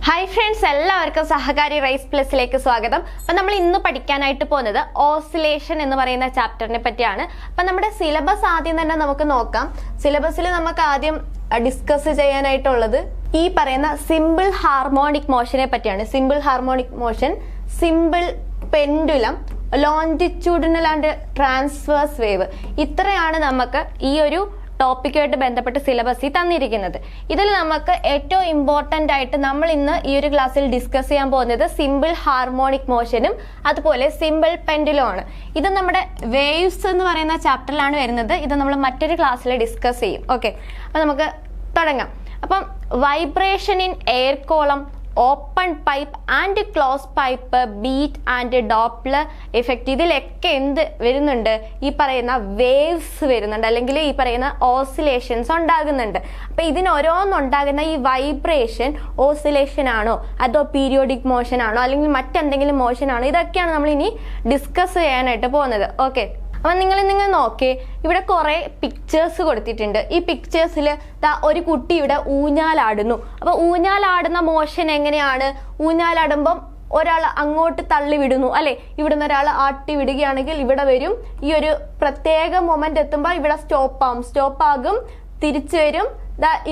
Hi friends, എല്ലാവർക്കും സഹകാരി rice പ്ലസിലേക്ക് സ്വാഗതം. അപ്പം നമ്മൾ ഇന്ന് പഠിക്കാനായിട്ട് പോകുന്നത് ഓസിലേഷൻ എന്ന് പറയുന്ന ചാപ്റ്ററിനെ പറ്റിയാണ്. അപ്പം നമ്മുടെ സിലബസ് ആദ്യം തന്നെ നമുക്ക് നോക്കാം. സിലബസിൽ നമുക്ക് ആദ്യം ഡിസ്കസ് ചെയ്യാനായിട്ടുള്ളത് ഈ പറയുന്ന സിമ്പിൾ ഹാർമോണിക് മോഷനെ പറ്റിയാണ്. Simple harmonic motion, simple pendulum, longitudinal and transverse wave, ഇത്രയാണ് നമുക്ക് ഈ ഒരു ടോപ്പിക്കുമായിട്ട് ബന്ധപ്പെട്ട് സിലബസിൽ തന്നിരിക്കുന്നത്. ഇതിൽ നമുക്ക് ഏറ്റവും ഇമ്പോർട്ടൻ്റ് ആയിട്ട് നമ്മൾ ഇന്ന് ഈ ഒരു ക്ലാസ്സിൽ ഡിസ്കസ് ചെയ്യാൻ പോകുന്നത് സിമ്പിൾ ഹാർമോണിക് മോഷനും അതുപോലെ സിമ്പിൾ പെൻഡുലും ആണ്. ഇത് നമ്മുടെ വേവ്സ് എന്ന് പറയുന്ന ചാപ്റ്ററിലാണ് വരുന്നത്. ഇത് നമ്മൾ മറ്റൊരു ക്ലാസ്സിൽ ഡിസ്കസ് ചെയ്യും. ഓക്കെ, അപ്പം നമുക്ക് തുടങ്ങാം. അപ്പം vibration in air column, open pipe and close pipe, beat and Doppler effect, ഇതിലൊക്കെ എന്ത് വരുന്നുണ്ട്? ഈ പറയുന്ന വേവ്സ് വരുന്നുണ്ട്, അല്ലെങ്കിൽ ഈ പറയുന്ന ഓസിലേഷൻസ് ഉണ്ടാകുന്നുണ്ട്. അപ്പൊ ഇതിനോരോന്നുണ്ടാകുന്ന ഈ വൈബ്രേഷൻ ഓസിലേഷൻ ആണോ, അതോ പീരിയോഡിക് മോഷൻ ആണോ, അല്ലെങ്കിൽ മറ്റെന്തെങ്കിലും മോഷൻ ആണോ, ഇതൊക്കെയാണ് നമ്മൾ ഇനി ഡിസ്കസ് ചെയ്യാനായിട്ട് പോകുന്നത്. ഓക്കെ, അപ്പൊ നിങ്ങൾ നോക്കി, ഇവിടെ കുറെ പിക്ചേഴ്സ് കൊടുത്തിട്ടുണ്ട്. ഈ പിക്ചേഴ്സിൽ ഒരു കുട്ടി ഇവിടെ ഊഞ്ഞാലാടുന്നു. അപ്പൊ ഊഞ്ഞാലാടുന്ന മോഷൻ എങ്ങനെയാണ്? ഊഞ്ഞാലാടുമ്പം ഒരാൾ അങ്ങോട്ട് തള്ളി വിടുന്നു അല്ലെ, ഇവിടുന്ന് ഒരാൾ ആട്ടി വിടുകയാണെങ്കിൽ ഇവിടെ വരും. ഈ ഒരു പ്രത്യേക മൊമെന്റ് എത്തുമ്പോൾ ഇവിടെ സ്റ്റോപ്പ് ആകും, തിരിച്ചു വരും,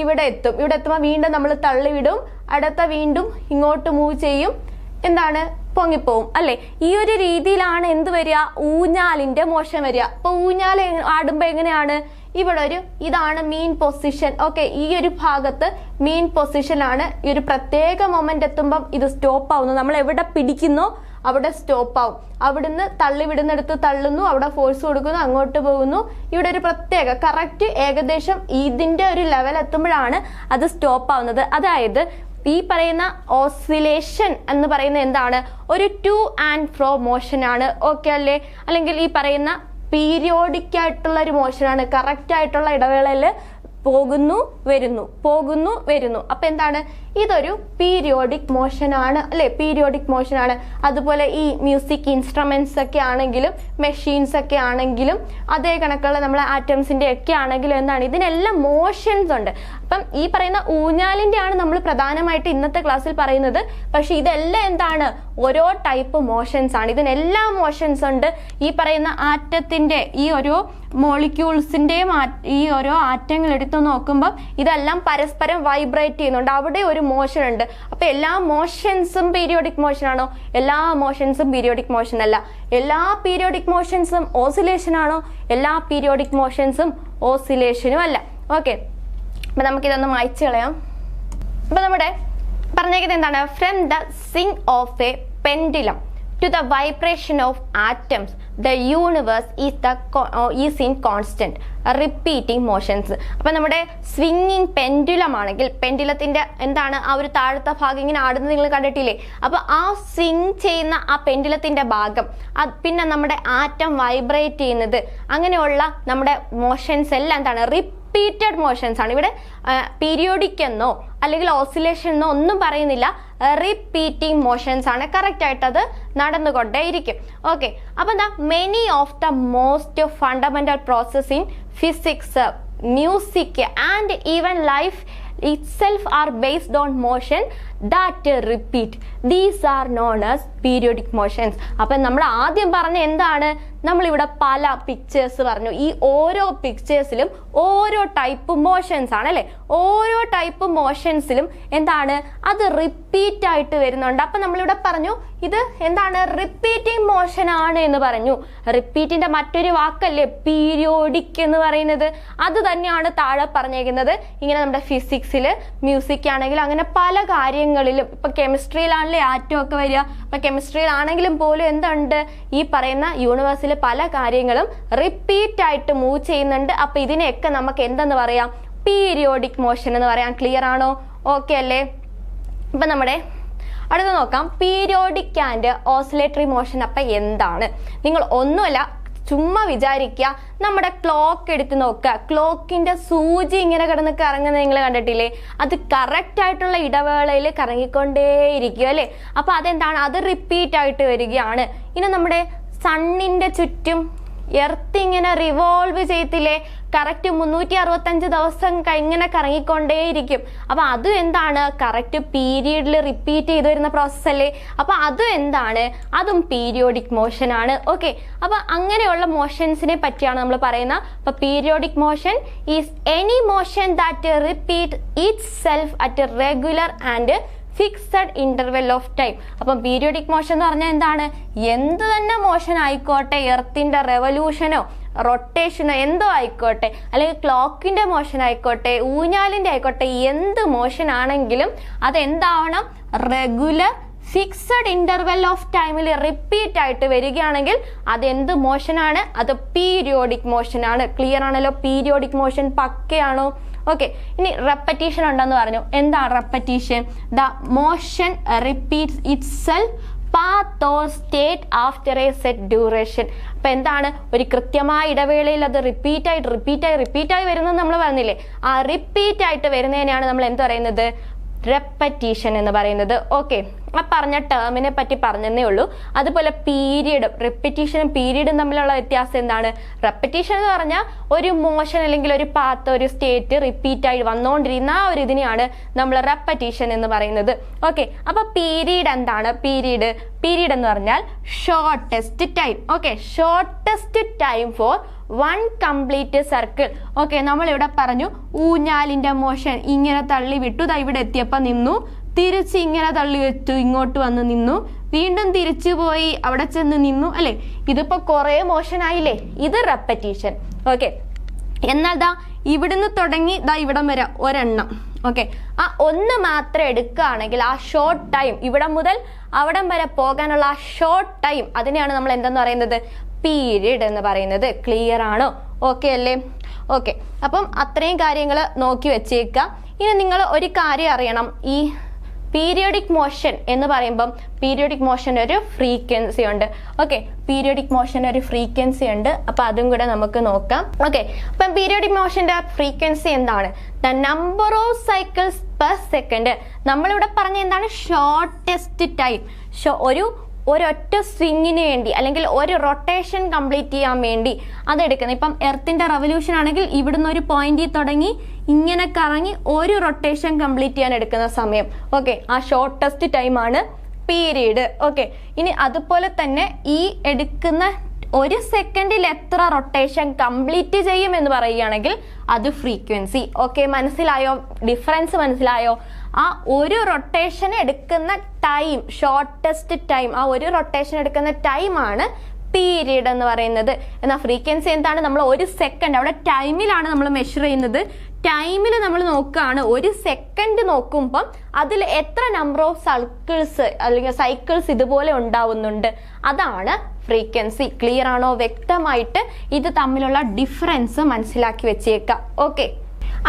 ഇവിടെ എത്തുമ്പോൾ വീണ്ടും നമ്മൾ തള്ളി വിടും, അടുത്ത വീണ്ടും ഇങ്ങോട്ട് മൂവ് ചെയ്യും, എന്താണ്, പൊങ്ങിപ്പോവും അല്ലെ. ഈ ഒരു രീതിയിലാണ് എന്ത് വരിക? ഊഞ്ഞാലിന്റെ മോഷൻ വരിക. അപ്പൊ ഊഞ്ഞാൽ ആടുമ്പോ എങ്ങനെയാണ്? ഇവിടെ ഇതാണ് മീൻ പൊസിഷൻ. ഓക്കെ, ഈ ഒരു ഭാഗത്ത് മീൻ പൊസിഷനാണ്. ഈ ഒരു പ്രത്യേക മൊമെന്റ് എത്തുമ്പം ഇത് സ്റ്റോപ്പ് ആവുന്നു. നമ്മൾ എവിടെ പിടിക്കുന്നോ അവിടെ സ്റ്റോപ്പ് ആവും. അവിടുന്ന് തള്ളി വിടുന്നിടത്ത് തള്ളുന്നു, അവിടെ ഫോഴ്സ് കൊടുക്കുന്നു, അങ്ങോട്ട് പോകുന്നു. ഇവിടെ ഒരു പ്രത്യേക കറക്റ്റ് ഏകദേശം ഇതിന്റെ ഒരു ലെവൽ എത്തുമ്പോഴാണ് അത് സ്റ്റോപ്പ് ആവുന്നത്. അതായത് ഈ പറയുന്ന ഓസിലേഷൻ എന്ന് പറയുന്നത് എന്താണ്? ഒരു ടു ആൻഡ് ഫ്രോ മോഷൻ ആണ്. ഓക്കെ അല്ലേ? അല്ലെങ്കിൽ ഈ പറയുന്ന പീരിയോഡിക് ആയിട്ടുള്ള ഒരു മോഷനാണ്. കറക്റ്റ് ആയിട്ടുള്ള ഇടവേളയിൽ പോകുന്നു വരുന്നു. അപ്പൊ എന്താണ്? ഇതൊരു പീരിയോഡിക് മോഷൻ ആണ് അല്ലെ, പീരിയോഡിക് മോഷൻ ആണ്. അതുപോലെ ഈ മ്യൂസിക് ഇൻസ്ട്രുമെന്റ്സ് ഒക്കെ ആണെങ്കിലും മെഷീൻസ് ഒക്കെ ആണെങ്കിലും അതേ കണക്കുള്ള നമ്മളെ ആറ്റംസിന്റെ ഒക്കെ ആണെങ്കിലും എന്താണ്, ഇതിനെല്ലാം മോഷൻസ് ഉണ്ട്. അപ്പം ഈ പറയുന്ന ഊഞ്ഞാലിന്റെ ആണ് നമ്മൾ പ്രധാനമായിട്ട് ഇന്നത്തെ ക്ലാസ്സിൽ പറയുന്നത്. പക്ഷെ ഇതെല്ലാം എന്താണ്? ഓരോ ടൈപ്പ് മോഷൻസ് ആണ്. ഇതിനെല്ലാം മോഷൻസ് ഉണ്ട്. ഈ പറയുന്ന ആറ്റത്തിന്റെ ഈ ഓരോ മോളിക്യൂൾസിന്റെയും ഈ ഓരോ ആറ്റങ്ങൾ എടുത്തു നോക്കുമ്പോൾ ഇതെല്ലാം പരസ്പരം വൈബ്രേറ്റ് ചെയ്യുന്നുണ്ട്. അവിടെ ഒരു മോഷൻ ഉണ്ട്. അപ്പൊ എല്ലാ മോഷൻസും പീരിയോഡിക് മോഷൻ ആണോ? എല്ലാ മോഷൻസും പീരിയോഡിക് മോഷൻ അല്ല. എല്ലാ പീരിയോഡിക് മോഷൻസും ഓസിലേഷൻ ആണോ? എല്ലാ പീരിയോഡിക് മോഷൻസും ഓസിലേഷനും അല്ല. ഓക്കെ, അപ്പൊ നമുക്കിതൊന്ന് മായ്ച്ചു കളയാം. അപ്പൊ നമ്മുടെ പറഞ്ഞേക്കുന്നത് എന്താണ്? From the Singh of A pendulum to the vibration of atoms, the universe is in constant repeating motions. അപ്പൊ നമ്മുടെ സ്വിങ്ങിങ് പെൻഡുലം ആണെങ്കിൽ പെൻഡുലത്തിന്റെ എന്താണ്, ആ ഒരു താഴത്തെ ഭാഗം ഇങ്ങനെ ആടുന്നത് നിങ്ങൾ കണ്ടിട്ടില്ലേ? അപ്പൊ ആ സ്വിങ് ചെയ്യുന്ന ആ പെൻഡുലത്തിന്റെ ഭാഗം, പിന്നെ നമ്മുടെ ആറ്റം വൈബ്രേറ്റ് ചെയ്യുന്നത്, അങ്ങനെയുള്ള നമ്മുടെ മോഷൻസ് എല്ലാം എന്താണ്? റിപ്പീറ്റഡ് മോഷൻസ് ആണ്. ഇവിടെ പീരിയോഡിക് എന്നോ അല്ലെങ്കിൽ ഓസിലേഷൻ എന്നോ ഒന്നും പറയുന്നില്ല. റിപ്പീറ്റിംഗ് മോഷൻസ് ആണ്. കറക്റ്റ് ആയിട്ട് അത് നടന്നുകൊണ്ടേയിരിക്കും. ഓക്കെ, അപ്പൊ എന്താ, many of the most fundamental process in physics, music and even life itself are based on motion that repeat. These are known as periodic motions. അപ്പം നമ്മൾ ആദ്യം പറഞ്ഞ എന്താണ്? നമ്മളിവിടെ പല പിക്ചേഴ്സ് പറഞ്ഞു. ഈ ഓരോ പിക്ചേഴ്സിലും ഓരോ ടൈപ്പ് മോഷൻസ് ആണ് അല്ലെ. ഓരോ ടൈപ്പ് മോഷൻസിലും എന്താണ്? അത് റിപ്പീറ്റ് ആയിട്ട് വരുന്നുണ്ട്. അപ്പൊ നമ്മളിവിടെ പറഞ്ഞു ഇത് എന്താണ്? റിപ്പീറ്റിംഗ് മോഷൻ ആണ് എന്ന് പറഞ്ഞു. റിപ്പീറ്റിന്റെ മറ്റൊരു വാക്കല്ലേ പീരിയോഡിക് എന്ന് പറയുന്നത്. അത് തന്നെയാണ് താഴെ പറഞ്ഞേക്കുന്നത്. ഇങ്ങനെ നമ്മുടെ ഫിസിക്സിൽ, മ്യൂസിക് ആണെങ്കിലും അങ്ങനെ പല കാര്യങ്ങളിലും, ഇപ്പൊ കെമിസ്ട്രിയിലാണല്ലേ ആറ്റം ഒക്കെ വരിക. അപ്പൊ കെമിസ്ട്രിയിലാണെങ്കിലും പോലും എന്തുണ്ട്? ഈ പറയുന്ന യൂണിവേഴ്സിൽ പല കാര്യങ്ങളും റിപ്പീറ്റ് ആയിട്ട് മൂവ് ചെയ്യുന്നുണ്ട്. അപ്പൊ ഇതിനെയൊക്കെ നമുക്ക് എന്തെന്ന് പറയാം? പീരിയോഡിക് മോഷൻ എന്ന് പറയാം. ക്ലിയർ ആണോ? ഓക്കെ അല്ലേ? അപ്പൊ നമ്മുടെ അടുത്ത് നോക്കാം, പീരിയോഡിക് ആൻഡ് ഓസിലേറ്ററി മോഷൻ. അപ്പൊ എന്താണ്? നിങ്ങൾ ഒന്നുമല്ല, ചുമ്മാ വിചാരിക്കുക, നമ്മുടെ ക്ലോക്ക് എടുത്ത് നോക്കുക. ക്ലോക്കിന്റെ സൂചി ഇങ്ങനെ കിടന്ന് കറങ്ങുന്നത് നിങ്ങൾ കണ്ടിട്ടില്ലേ? അത് കറക്റ്റ് ആയിട്ടുള്ള ഇടവേളയിൽ കറങ്ങിക്കൊണ്ടേയിരിക്കും അല്ലെ. അപ്പൊ അതെന്താണ്? അത് റിപ്പീറ്റ് ആയിട്ട് വരികയാണ്. ഇനി നമ്മുടെ സണ്ണിന്റെ ചുറ്റും എർത്ത് ഇങ്ങനെ റിവോൾവ് ചെയ്യത്തില്ലേ? കറക്റ്റ് 365 ദിവസം ഇങ്ങനെ കറങ്ങിക്കൊണ്ടേയിരിക്കും. അപ്പൊ അതും എന്താണ്, കറക്റ്റ് പീരീഡിൽ റിപ്പീറ്റ് ചെയ്ത് വരുന്ന പ്രോസസ് അല്ലേ. അപ്പൊ അതും എന്താണ്, അതും പീരിയോഡിക് മോഷൻ ആണ്. ഓക്കെ, അപ്പൊ അങ്ങനെയുള്ള മോഷൻസിനെ പറ്റിയാണ് നമ്മൾ പറയുന്നത്. അപ്പൊ periodic motion is any motion that repeat it self at regular and fixed interval of time. അപ്പം പീരിയോഡിക് മോഷൻ എന്ന് പറഞ്ഞാൽ എന്താണ്, എന്ത് തന്നെ മോഷൻ ആയിക്കോട്ടെ, എർത്തിന്റെ റെവല്യൂഷനോ റൊട്ടേഷനോ എന്തോ ആയിക്കോട്ടെ, അല്ലെങ്കിൽ ക്ലോക്കിന്റെ മോഷൻ ആയിക്കോട്ടെ, ഊഞ്ഞാലിന്റെ ആയിക്കോട്ടെ, എന്ത് മോഷൻ ആണെങ്കിലും അതെന്താവണം, റെഗുലർ ഫിക്സഡ് ഇന്റർവെൽ ഓഫ് ടൈമിൽ റിപ്പീറ്റ് ആയിട്ട് വരികയാണെങ്കിൽ അതെന്ത് മോഷനാണ്, അത് പീരിയോഡിക് മോഷൻ ആണ്. ക്ലിയർ ആണല്ലോ, പീരിയോഡിക് മോഷൻ പക്കയാണോ? ഓക്കെ, ഇനി റെപ്പറ്റീഷൻ ഉണ്ടെന്ന് പറഞ്ഞു. എന്താണ് repetition? The motion repeats itself path or state after A set duration. അപ്പൊ എന്താണ്, ഒരു കൃത്യമായ ഇടവേളയിൽ അത് റിപ്പീറ്റായി വരുന്നത് നമ്മൾ പറഞ്ഞില്ലേ. ആ റിപ്പീറ്റ് ആയിട്ട് വരുന്നതിനെയാണ് നമ്മൾ എന്ത് പറയുന്നത്, റെപ്പറ്റീഷൻ എന്ന് പറയുന്നത്. ഓക്കെ, ആ പറഞ്ഞ ടേമിനെ പറ്റി പറഞ്ഞതേ ഉള്ളൂ. അതുപോലെ പീരീഡും റെപ്പറ്റീഷനും പീരീഡും തമ്മിലുള്ള വ്യത്യാസം എന്താണ്? റെപ്പറ്റീഷൻ എന്ന് പറഞ്ഞാൽ ഒരു മോഷൻ അല്ലെങ്കിൽ ഒരു പാത്ത്, ഒരു സ്റ്റേറ്റ് റിപ്പീറ്റ് ആയി വന്നുകൊണ്ടിരുന്ന ആ ഒരു ഇതിനെയാണ് നമ്മൾ റെപ്പറ്റീഷൻ എന്ന് പറയുന്നത്. ഓക്കെ, അപ്പൊ പീരീഡ് എന്താണ്? പീരീഡ് എന്ന് പറഞ്ഞാൽ shortest time. Okay, shortest time for one complete circle. Okay, നമ്മൾ ഇവിടെ പറഞ്ഞു ഊഞ്ഞാലിന്റെ മോഷൻ ഇങ്ങനെ തള്ളി വിട്ടു, ഇവിടെ എത്തിയപ്പോ നിന്നു, തിരിച്ച് ഇങ്ങനെ തള്ളി വെച്ചു, ഇങ്ങോട്ട് വന്ന് നിന്നു, വീണ്ടും തിരിച്ചു പോയി, അവിടെ ചെന്ന് നിന്നു, അല്ലെ? ഇതിപ്പോ കുറെ മോഷൻ ആയില്ലേ, ഇത് റെപ്പറ്റീഷൻ. ഓക്കെ, എന്നാൽ ഇവിടുന്ന് തുടങ്ങി ഇവിടം വരെ ഒരെണ്ണം. ഓക്കെ, ആ ഒന്ന് മാത്രം എടുക്കുകയാണെങ്കിൽ ആ ഷോർട്ട് ടൈം, ഇവിടെ മുതൽ അവിടം വരെ പോകാനുള്ള ആ ഷോർട്ട് ടൈം, അതിനെയാണ് നമ്മൾ എന്തെന്ന് പറയുന്നത്, പീരീഡ് എന്ന് പറയുന്നത്. ക്ലിയർ ആണോ? ഓക്കെ അല്ലേ? ഓക്കെ, അപ്പം അത്രയും കാര്യങ്ങൾ നോക്കി വെച്ചേക്കാം. ഇനി നിങ്ങൾ ഒരു കാര്യം അറിയണം, ഈ പീരിയോഡിക് മോഷൻ എന്ന് പറയുമ്പം പീരിയോഡിക് മോഷൻ ഒരു ഫ്രീക്വൻസി ഉണ്ട്. ഓക്കെ, പീരിയോഡിക് മോഷൻ ഒരു ഫ്രീക്വൻസി ഉണ്ട്. അപ്പൊ അതും കൂടെ നമുക്ക് നോക്കാം. ഓക്കെ, അപ്പം പീരിയോഡിക് മോഷന്റെ ഫ്രീക്വൻസി എന്താണ്? The number of cycles per second. നമ്മളിവിടെ പറഞ്ഞ എന്താണ്, ഷോർട്ടസ്റ്റ് ടൈം. ഒരൊറ്റ സ്വിങ്ങിന് വേണ്ടി അല്ലെങ്കിൽ ഒരു റൊട്ടേഷൻ കംപ്ലീറ്റ് ചെയ്യാൻ വേണ്ടി അതെടുക്കുന്നത്. ഇപ്പം എർത്തിന്റെ റെവല്യൂഷൻ ആണെങ്കിൽ ഇവിടുന്ന് ഒരു പോയിന്റിൽ തുടങ്ങി ഇങ്ങനെ കറങ്ങി ഒരു റൊട്ടേഷൻ കംപ്ലീറ്റ് ചെയ്യാൻ എടുക്കുന്ന സമയം. ഓക്കെ, ആ ഷോർട്ടസ്റ്റ് ടൈമാണ് പീരീഡ്. ഓക്കെ, ഇനി അതുപോലെ തന്നെ ഈ എടുക്കുന്ന ഒരു സെക്കൻഡിൽ എത്ര റൊട്ടേഷൻ കംപ്ലീറ്റ് ചെയ്യും എന്ന് പറയുകയാണെങ്കിൽ അത് ഫ്രീക്വൻസി. ഓക്കെ, മനസ്സിലായോ? ഡിഫറൻസ് മനസ്സിലായോ? ആ ഒരു റൊട്ടേഷൻ എടുക്കുന്ന ടൈം, ഷോർട്ടസ്റ്റ് ടൈം, ആ ഒരു റൊട്ടേഷൻ എടുക്കുന്ന ടൈമാണ് പീരീഡ് എന്ന് പറയുന്നത്. എന്നാൽ ഫ്രീക്വൻസി എന്താണ്? നമ്മൾ ഒരു സെക്കൻഡ്, അവിടെ ടൈമിലാണ് നമ്മൾ മെഷർ ചെയ്യുന്നത്. ടൈമിൽ നമ്മൾ നോക്കുകയാണ്, ഒരു സെക്കൻഡ് നോക്കുമ്പം അതിൽ എത്ര നമ്പർ ഓഫ് സർക്കിൾസ് അല്ലെങ്കിൽ സൈക്കിൾസ് ഇതുപോലെ ഉണ്ടാവുന്നുണ്ട്, അതാണ് ഫ്രീക്വൻസി. ക്ലിയർ ആണോ? വ്യക്തമായിട്ട് ഇത് തമ്മിലുള്ള ഡിഫറൻസ് മനസ്സിലാക്കി വെച്ചേക്കാം. ഓക്കെ,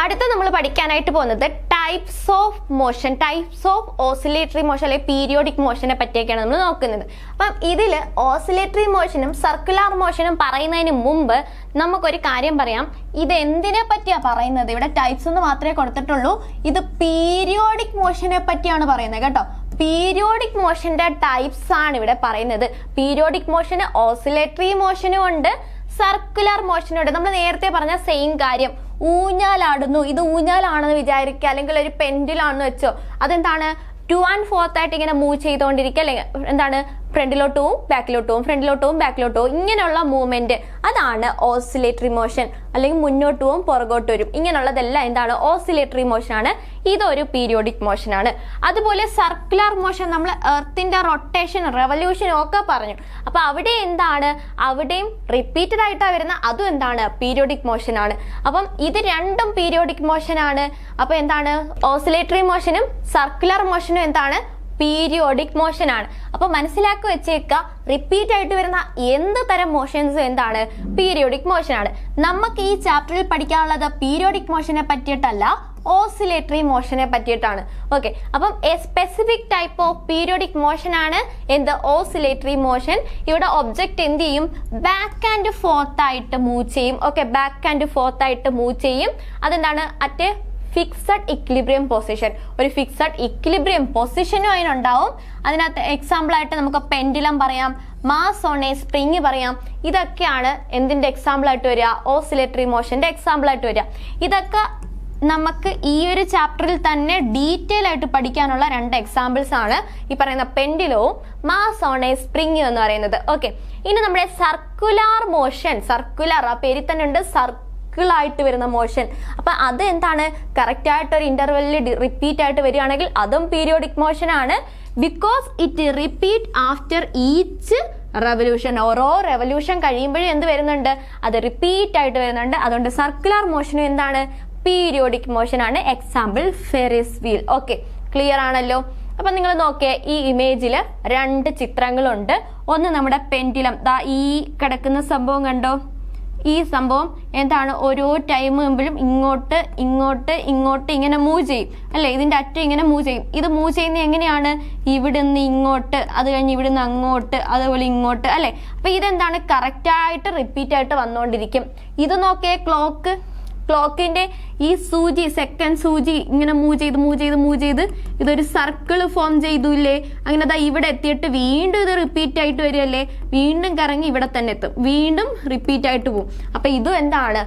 അടുത്ത നമ്മൾ പഠിക്കാനായിട്ട് പോകുന്നത് types of motion, types of oscillatory motion അല്ലെങ്കിൽ പീരിയോഡിക് മോഷനെ പറ്റിയൊക്കെയാണ് നമ്മൾ നോക്കുന്നത്. അപ്പം ഇതിൽ ഓസിലേറ്ററി മോഷനും സർക്കുലർ മോഷനും പറയുന്നതിന് മുമ്പ് നമുക്കൊരു കാര്യം പറയാം. ഇത് എന്തിനെ പറ്റിയാ പറയുന്നത്? ഇവിടെ ടൈപ്സ് എന്ന് മാത്രമേ കൊടുത്തിട്ടുള്ളൂ. ഇത് പീരിയോഡിക് മോഷനെ പറ്റിയാണ് പറയുന്നത് കേട്ടോ. പീരിയോഡിക് മോഷന്റെ ടൈപ്സ് ആണ് ഇവിടെ പറയുന്നത്. പീരിയോഡിക് മോഷന് ഓസിലേറ്ററി മോഷനും ഉണ്ട്, സർക്കുലർ മോഷനും ഉണ്ട്. നമ്മൾ നേരത്തെ പറഞ്ഞ സെയിം കാര്യം, ഊഞ്ഞാലാടുന്നു, ഇത് ഊഞ്ഞാലാണെന്ന് വിചാരിക്കുക, അല്ലെങ്കിൽ ഒരു പെൻഡിലാണെന്ന് വെച്ചോ, അതെന്താണ് 2 and 4 ആയിട്ട് ഇങ്ങനെ മൂവ് ചെയ്തുകൊണ്ടിരിക്കുക, അല്ലെങ്കിൽ എന്താണ് ഫ്രണ്ടിലോട്ട് പോവും ബാക്കിലോട്ട് പോവും, ഫ്രണ്ടിലോട്ട് പോവും ബാക്കിലോട്ട് പോവും, ഇങ്ങനെയുള്ള മൂവ്മെന്റ് അതാണ് ഓസിലേറ്ററി മോഷൻ. അല്ലെങ്കിൽ മുന്നോട്ട് പോവും പുറകോട്ട് വരും, ഇങ്ങനെയുള്ളതെല്ലാം എന്താണ് ഓസിലേറ്ററി മോഷൻ ആണ്. ഇതൊരു പീരിയോഡിക് മോഷൻ ആണ്. അതുപോലെ സർക്കുലർ മോഷൻ, നമ്മൾ എർത്തിന്റെ റൊട്ടേഷൻ റെവല്യൂഷൻ ഒക്കെ പറഞ്ഞു. അപ്പൊ അവിടെ എന്താണ്, അവിടെയും റിപ്പീറ്റഡ് ആയിട്ടാണ് വരുന്ന, അതും എന്താണ് പീരിയോഡിക് മോഷൻ ആണ്. അപ്പം ഇത് രണ്ടും പീരിയോഡിക് മോഷൻ ആണ്. അപ്പൊ എന്താണ് ഓസിലേറ്ററി മോഷനും സർക്കുലർ മോഷനും എന്താണ് പീരിയോഡിക് മോഷൻ ആണ്. അപ്പൊ മനസ്സിലാക്കി വെച്ചേക്കുക, റിപ്പീറ്റ് ആയിട്ട് വരുന്ന എന്ത് തരം മോഷൻസും എന്താണ് പീരിയോഡിക് മോഷൻ ആണ്. നമുക്ക് ഈ ചാപ്റ്ററിൽ പഠിക്കാനുള്ളത് പീരിയോഡിക് മോഷനെ പറ്റിയിട്ടല്ല, ഓസിലേറ്ററി മോഷനെ പറ്റിയിട്ടാണ്. ഓക്കെ, അപ്പം A specific type of periodic motion ആണ് എന്ത് ഓസിലേറ്ററി മോഷൻ. ഇവിടെ ഒബ്ജക്റ്റ് എന്ത് ചെയ്യും, ബാക്ക് ആൻഡ് ഫോർത്ത് ആയിട്ട് മൂവ് ചെയ്യും. ഓക്കെ, ബാക്ക് ആൻഡ് ഫോർത്ത് ആയിട്ട് മൂവ് ചെയ്യും. അതെന്താണ് അറ്റ് ഫിക്സഡ് ഇക്വിലിബ്രിയം പൊസിഷൻ. ഒരു ഫിക്സഡ് ഇക്വിലിബ്രിയം പൊസിഷനും അതിനുണ്ടാവും. അതിനകത്ത് എക്സാമ്പിൾ ആയിട്ട് നമുക്ക് പെൻഡുലം പറയാം, മാസ് ഓൺ എ സ്പ്രിങ് പറയാം. ഇതൊക്കെയാണ് എന്തിന്റെ എക്സാമ്പിൾ ആയിട്ട് വരിക? ഓസിലേറ്ററി മോഷന്റെ എക്സാമ്പിൾ ആയിട്ട് വരിക. ഇതൊക്കെ നമുക്ക് ഈ ഒരു ചാപ്റ്ററിൽ തന്നെ ഡീറ്റെയിൽ ആയിട്ട് പഠിക്കാനുള്ള 2 എക്സാമ്പിൾസ് ആണ് ഈ പറയുന്ന പെൻഡിലവും മാസ് ഓൺ എ സ്പ്രിങ് എന്ന് പറയുന്നത്. ഓക്കെ, ഇനി നമ്മുടെ സർക്കുലാർ മോഷൻ, സർക്കുലർ ആ പേരിൽ തന്നെ ഉണ്ട്, സർക്കിളായിട്ട് വരുന്ന മോഷൻ. അപ്പൊ അത് എന്താണ്? കറക്റ്റ് ആയിട്ട് ഒരു ഇന്റർവെല്ലിൽ റിപ്പീറ്റ് ആയിട്ട് വരികയാണെങ്കിൽ അതും പീരിയോഡിക് മോഷൻ ആണ്. Because it repeat after each revolution. ഓരോ റെവല്യൂഷൻ കഴിയുമ്പോഴും എന്ത് വരുന്നുണ്ട്? അത് റിപ്പീറ്റ് ആയിട്ട് വരുന്നുണ്ട്. അതുകൊണ്ട് സർക്കുലർ മോഷനും എന്താണ്? പീരിയോഡിക് മോഷൻ ആണ്. Example Ferris wheel. Okay, clear ആണല്ലോ? അപ്പൊ നിങ്ങൾ നോക്കിയേ, ഈ ഇമേജില് 2 ചിത്രങ്ങളുണ്ട്. ഒന്ന് നമ്മുടെ പെൻഡുലം, ദാ ഈ കിടക്കുന്ന സംഭവം കണ്ടോ? ഈ സംഭവം എന്താണ്? ഓരോ ടൈം മുമ്പിലും ഇങ്ങോട്ട് ഇങ്ങോട്ട് ഇങ്ങോട്ട് ഇങ്ങനെ മൂവ് ചെയ്യും അല്ലെ? ഇതിന്റെ അറ്റം ഇങ്ങനെ മൂവ് ചെയ്യും. ഇത് മൂവ് ചെയ്യുന്നത് എങ്ങനെയാണ്? ഇവിടുന്ന് ഇങ്ങോട്ട്, അത് കഴിഞ്ഞ് ഇവിടുന്ന് അങ്ങോട്ട്, അതുപോലെ ഇങ്ങോട്ട് അല്ലെ? അപ്പൊ ഇതെന്താണ്? കറക്റ്റ് ആയിട്ട് റിപ്പീറ്റ് ആയിട്ട് വന്നുകൊണ്ടിരിക്കും. ഇത് നോക്കിയേ, ക്ലോക്കിന്റെ ഈ സൂചി, സെക്കൻഡ് സൂചി ഇങ്ങനെ മൂവ് ചെയ്ത് ഇതൊരു സർക്കിൾ ഫോം ചെയ്തൂല്ലേ? അങ്ങനെ ദാ ഇവിടെ എത്തിയിട്ട് വീണ്ടും ഇത് റിപ്പീറ്റ് ആയിട്ട് വരികയല്ലേ? വീണ്ടും കറങ്ങി ഇവിടെ തന്നെ എത്തും, വീണ്ടും റിപ്പീറ്റ് ആയിട്ട് പോകും. അപ്പൊ ഇതും എന്താണ്?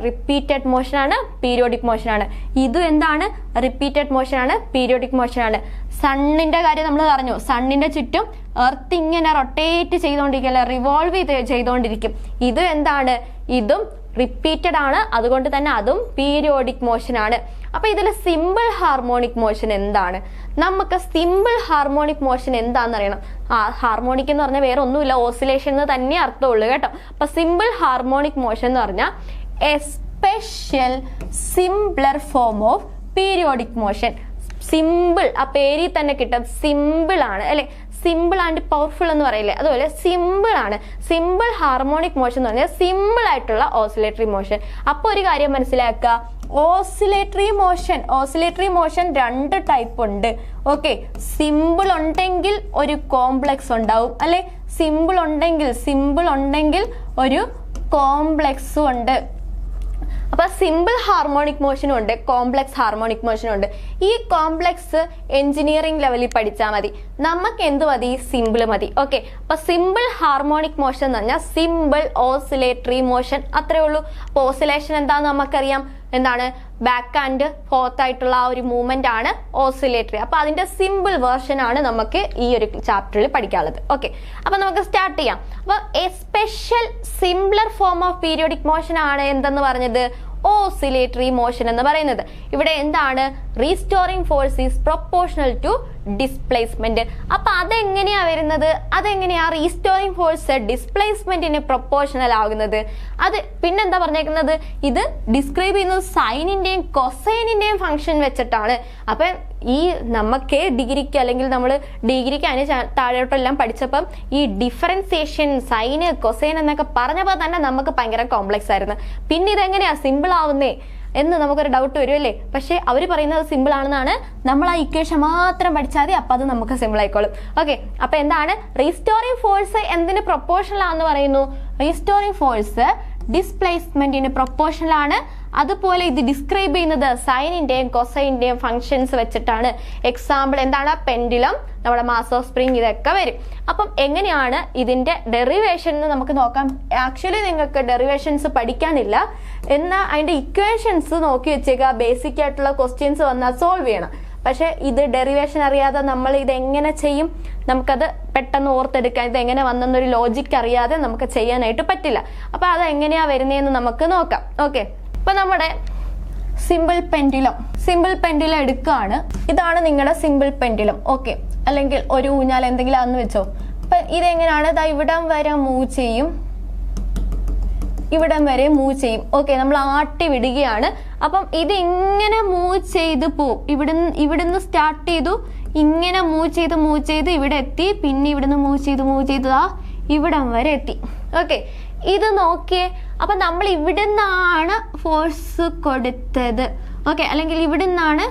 റിപ്പീറ്റഡ് മോഷൻ ആണ്, പീരിയോഡിക് മോഷൻ ആണ്. ഇതും എന്താണ്? റിപ്പീറ്റഡ് മോഷൻ ആണ്, പീരിയോഡിക് മോഷൻ ആണ്. സണ്ണിന്റെ കാര്യം നമ്മൾ പറഞ്ഞു. സണ്ണിന്റെ ചുറ്റും എർത്ത് ഇങ്ങനെ റൊട്ടേറ്റ് ചെയ്തുകൊണ്ടിരിക്കും, റിവോൾവ് ചെയ്തുകൊണ്ടിരിക്കും. ഇതും എന്താണ്? ഇതും റിപ്പീറ്റഡ് ആണ്. അതുകൊണ്ട് തന്നെ അതും പീരിയോഡിക് മോഷൻ ആണ്. അപ്പൊ ഇതിൽ സിമ്പിൾ ഹാർമോണിക് മോഷൻ എന്താണ്? നമുക്ക് സിമ്പിൾ ഹാർമോണിക് മോഷൻ എന്താണെന്ന് അറിയണം. ഹാർമോണിക് എന്ന് പറഞ്ഞാൽ വേറെ ഒന്നുമില്ല, ഓസിലേഷൻ എന്ന് തന്നെ അർത്ഥമുള്ളൂ കേട്ടോ. അപ്പൊ സിമ്പിൾ ഹാർമോണിക് മോഷൻ എന്ന് പറഞ്ഞാൽ A special simpler form of periodic motion. Simple, ആ പേരിൽ തന്നെ കിട്ടും, സിമ്പിൾ ആണ് അല്ലെ? സിമ്പിൾ ആൻഡ് പവർഫുൾ എന്ന് പറയില്ലേ, അതുപോലെ സിമ്പിൾ ആണ്. സിമ്പിൾ ഹാർമോണിക് മോഷൻ എന്ന് പറഞ്ഞാൽ സിമ്പിൾ ആയിട്ടുള്ള ഓസിലേറ്ററി മോഷൻ. അപ്പൊ ഒരു കാര്യം മനസ്സിലാക്കുക, ഓസിലേറ്ററി മോഷൻ 2 ടൈപ്പ് ഉണ്ട്. ഓക്കെ, സിമ്പിൾ ഉണ്ടെങ്കിൽ ഒരു കോംപ്ലക്സ് ഉണ്ടാവും അല്ലെ? സിമ്പിൾ ഉണ്ടെങ്കിൽ ഒരു കോംപ്ലക്സും ഉണ്ട്. അപ്പൊ സിമ്പിൾ ഹാർമോണിക് മോഷനും ഉണ്ട്, കോംപ്ലക്സ് ഹാർമോണിക് മോഷനും ഉണ്ട്. ഈ കോംപ്ലക്സ് എഞ്ചിനീയറിംഗ് ലെവലിൽ പഠിച്ചാൽ മതി. നമുക്ക് എന്ത് മതി? സിമ്പിൾ മതി. ഓക്കെ, അപ്പൊ സിമ്പിൾ ഹാർമോണിക് മോഷൻ എന്ന് പറഞ്ഞാൽ സിമ്പിൾ ഓസിലേറ്ററി മോഷൻ, അത്രേ ഉള്ളൂ. അപ്പൊ ഓസിലേഷൻ എന്താന്ന് നമുക്കറിയാം. എന്താണ്? ബാക്ക് ആൻഡ് ഫോർത്ത് ആയിട്ടുള്ള ആ ഒരു മൂവ്മെന്റ് ആണ് ഓസിലേറ്ററി. അപ്പൊ അതിന്റെ സിമ്പിൾ വേർഷൻ ആണ് നമുക്ക് ഈ ഒരു ചാപ്റ്ററിൽ പഠിക്കാനുള്ളത്. ഓക്കെ, അപ്പൊ നമുക്ക് സ്റ്റാർട്ട് ചെയ്യാം. അപ്പൊ a special simpler form of periodic motion ആണ് എന്തെന്ന് പറഞ്ഞത്? ഓസിലേറ്ററി മോഷൻ എന്ന് പറയുന്നത്. ഇവിടെ എന്താണ്? Restoring force is proportional to displacement. അപ്പൊ അതെങ്ങനെയാ വരുന്നത്? അതെങ്ങനെയാ റീസ്റ്റോറിംഗ് ഫോഴ്സ് ഡിസ്പ്ലേസ്മെന്റിന് പ്രൊപ്പോർഷണൽ ആകുന്നത്? അത് പിന്നെന്താ പറഞ്ഞേക്കുന്നത്? ഇത് ഡിസ്ക്രൈബ് ചെയ്യുന്നത് സൈനിന്റെയും കൊസൈനിന്റെയും ഫംഗ്ഷൻ വെച്ചിട്ടാണ്. അപ്പൊ ഈ നമുക്ക് ഡിഗ്രിക്ക് അല്ലെങ്കിൽ നമ്മൾ ഡിഗ്രിക്ക് അതിന് താഴോട്ടെല്ലാം പഠിച്ചപ്പം ഈ ഡിഫറൻസിയേഷൻ, സൈന്, കൊസൈൻ എന്നൊക്കെ പറഞ്ഞപ്പോൾ തന്നെ നമുക്ക് ഭയങ്കര കോംപ്ലക്സ് ആയിരുന്നു. പിന്നെ ഇതെങ്ങനെയാ സിമ്പിൾ ആവുന്നേ എന്ന് നമുക്കൊരു ഡൗട്ട് വരുമല്ലേ? പക്ഷെ അവർ പറയുന്നത് സിമ്പിൾ ആണെന്നാണ്. നമ്മൾ ആ ഇക്വേഷൻ മാത്രം പഠിച്ചാൽ മതി, അപ്പൊ അത് നമുക്ക് സിമ്പിൾ ആയിക്കോളും. ഓക്കെ, അപ്പൊ എന്താണ്? റീസ്റ്റോറിംഗ് ഫോഴ്സ് എന്തിന് പ്രൊപ്പോർഷണൽ ആണെന്ന് പറയുന്നു? റീസ്റ്റോറിംഗ് ഫോഴ്സ് ഡിസ്പ്ലേസ്മെന്റിന് പ്രൊപ്പോർഷണൽ ആണ്. അതുപോലെ ഇത് ഡിസ്ക്രൈബ് ചെയ്യുന്നത് സൈനിന്റെയും കൊസൈനിന്റെയും ഫംഗ്ഷൻസ് വെച്ചിട്ടാണ്. എക്സാമ്പിൾ എന്താണ്? പെൻഡുലം, നമ്മുടെ മാസ് ഓഫ് സ്പ്രിങ്, ഇതൊക്കെ വരും. അപ്പം എങ്ങനെയാണ് ഇതിന്റെ ഡെറിവേഷൻ എന്ന് നമുക്ക് നോക്കാം. ആക്ച്വലി നിങ്ങൾക്ക് ഡെറിവേഷൻസ് പഠിക്കാനില്ല, എന്നാൽ അതിന്റെ ഇക്വേഷൻസ് നോക്കി വെച്ചേക്കുക. ബേസിക് ആയിട്ടുള്ള ക്വസ്റ്റ്യൻസ് വന്നാൽ സോൾവ് ചെയ്യണം. പക്ഷെ ഇത് ഡെറിവേഷൻ അറിയാതെ നമ്മൾ ഇത് എങ്ങനെ ചെയ്യും? നമുക്കത് പെട്ടെന്ന് ഓർത്തെടുക്കാൻ, ഇത് എങ്ങനെ വന്നെന്നൊരു ലോജിക്ക് അറിയാതെ നമുക്ക് ചെയ്യാനായിട്ട് പറ്റില്ല. അപ്പൊ അത് എങ്ങനെയാ വരുന്നതെന്ന് നമുക്ക് നോക്കാം. ഓക്കെ, അപ്പൊ നമ്മുടെ സിമ്പിൾ പെൻഡുലം എടുക്കുകയാണ്. ഇതാണ് നിങ്ങളുടെ സിമ്പിൾ പെൻഡുലം. ഓക്കെ, അല്ലെങ്കിൽ ഒരു ഊഞ്ഞാൽ എന്തെങ്കിലും ആണെന്ന് വെച്ചോ. അപ്പൊ ഇതെങ്ങനെയാണ്? ഇവിടം വരെ മൂവ് ചെയ്യും, ഇവിടം വരെ മൂവ് ചെയ്യും. ഓക്കെ, നമ്മൾ ആട്ടി വിടുകയാണ്. അപ്പം ഇത് ഇങ്ങനെ മൂവ് ചെയ്ത് പോവും. ഇവിടുന്ന് സ്റ്റാർട്ട് ചെയ്തു, ഇങ്ങനെ മൂവ് ചെയ്ത് ഇവിടെ എത്തി, പിന്നെ ഇവിടുന്ന് മൂവ് ചെയ്ത് ഇവിടം വരെ എത്തി. ഓക്കെ, ഇത് നോക്കിയേ. അപ്പൊ നമ്മൾ ഇവിടുന്നാണ് ഫോഴ്സ് കൊടുത്തത്. ഓക്കെ, അല്ലെങ്കിൽ ഇവിടുന്നാണ്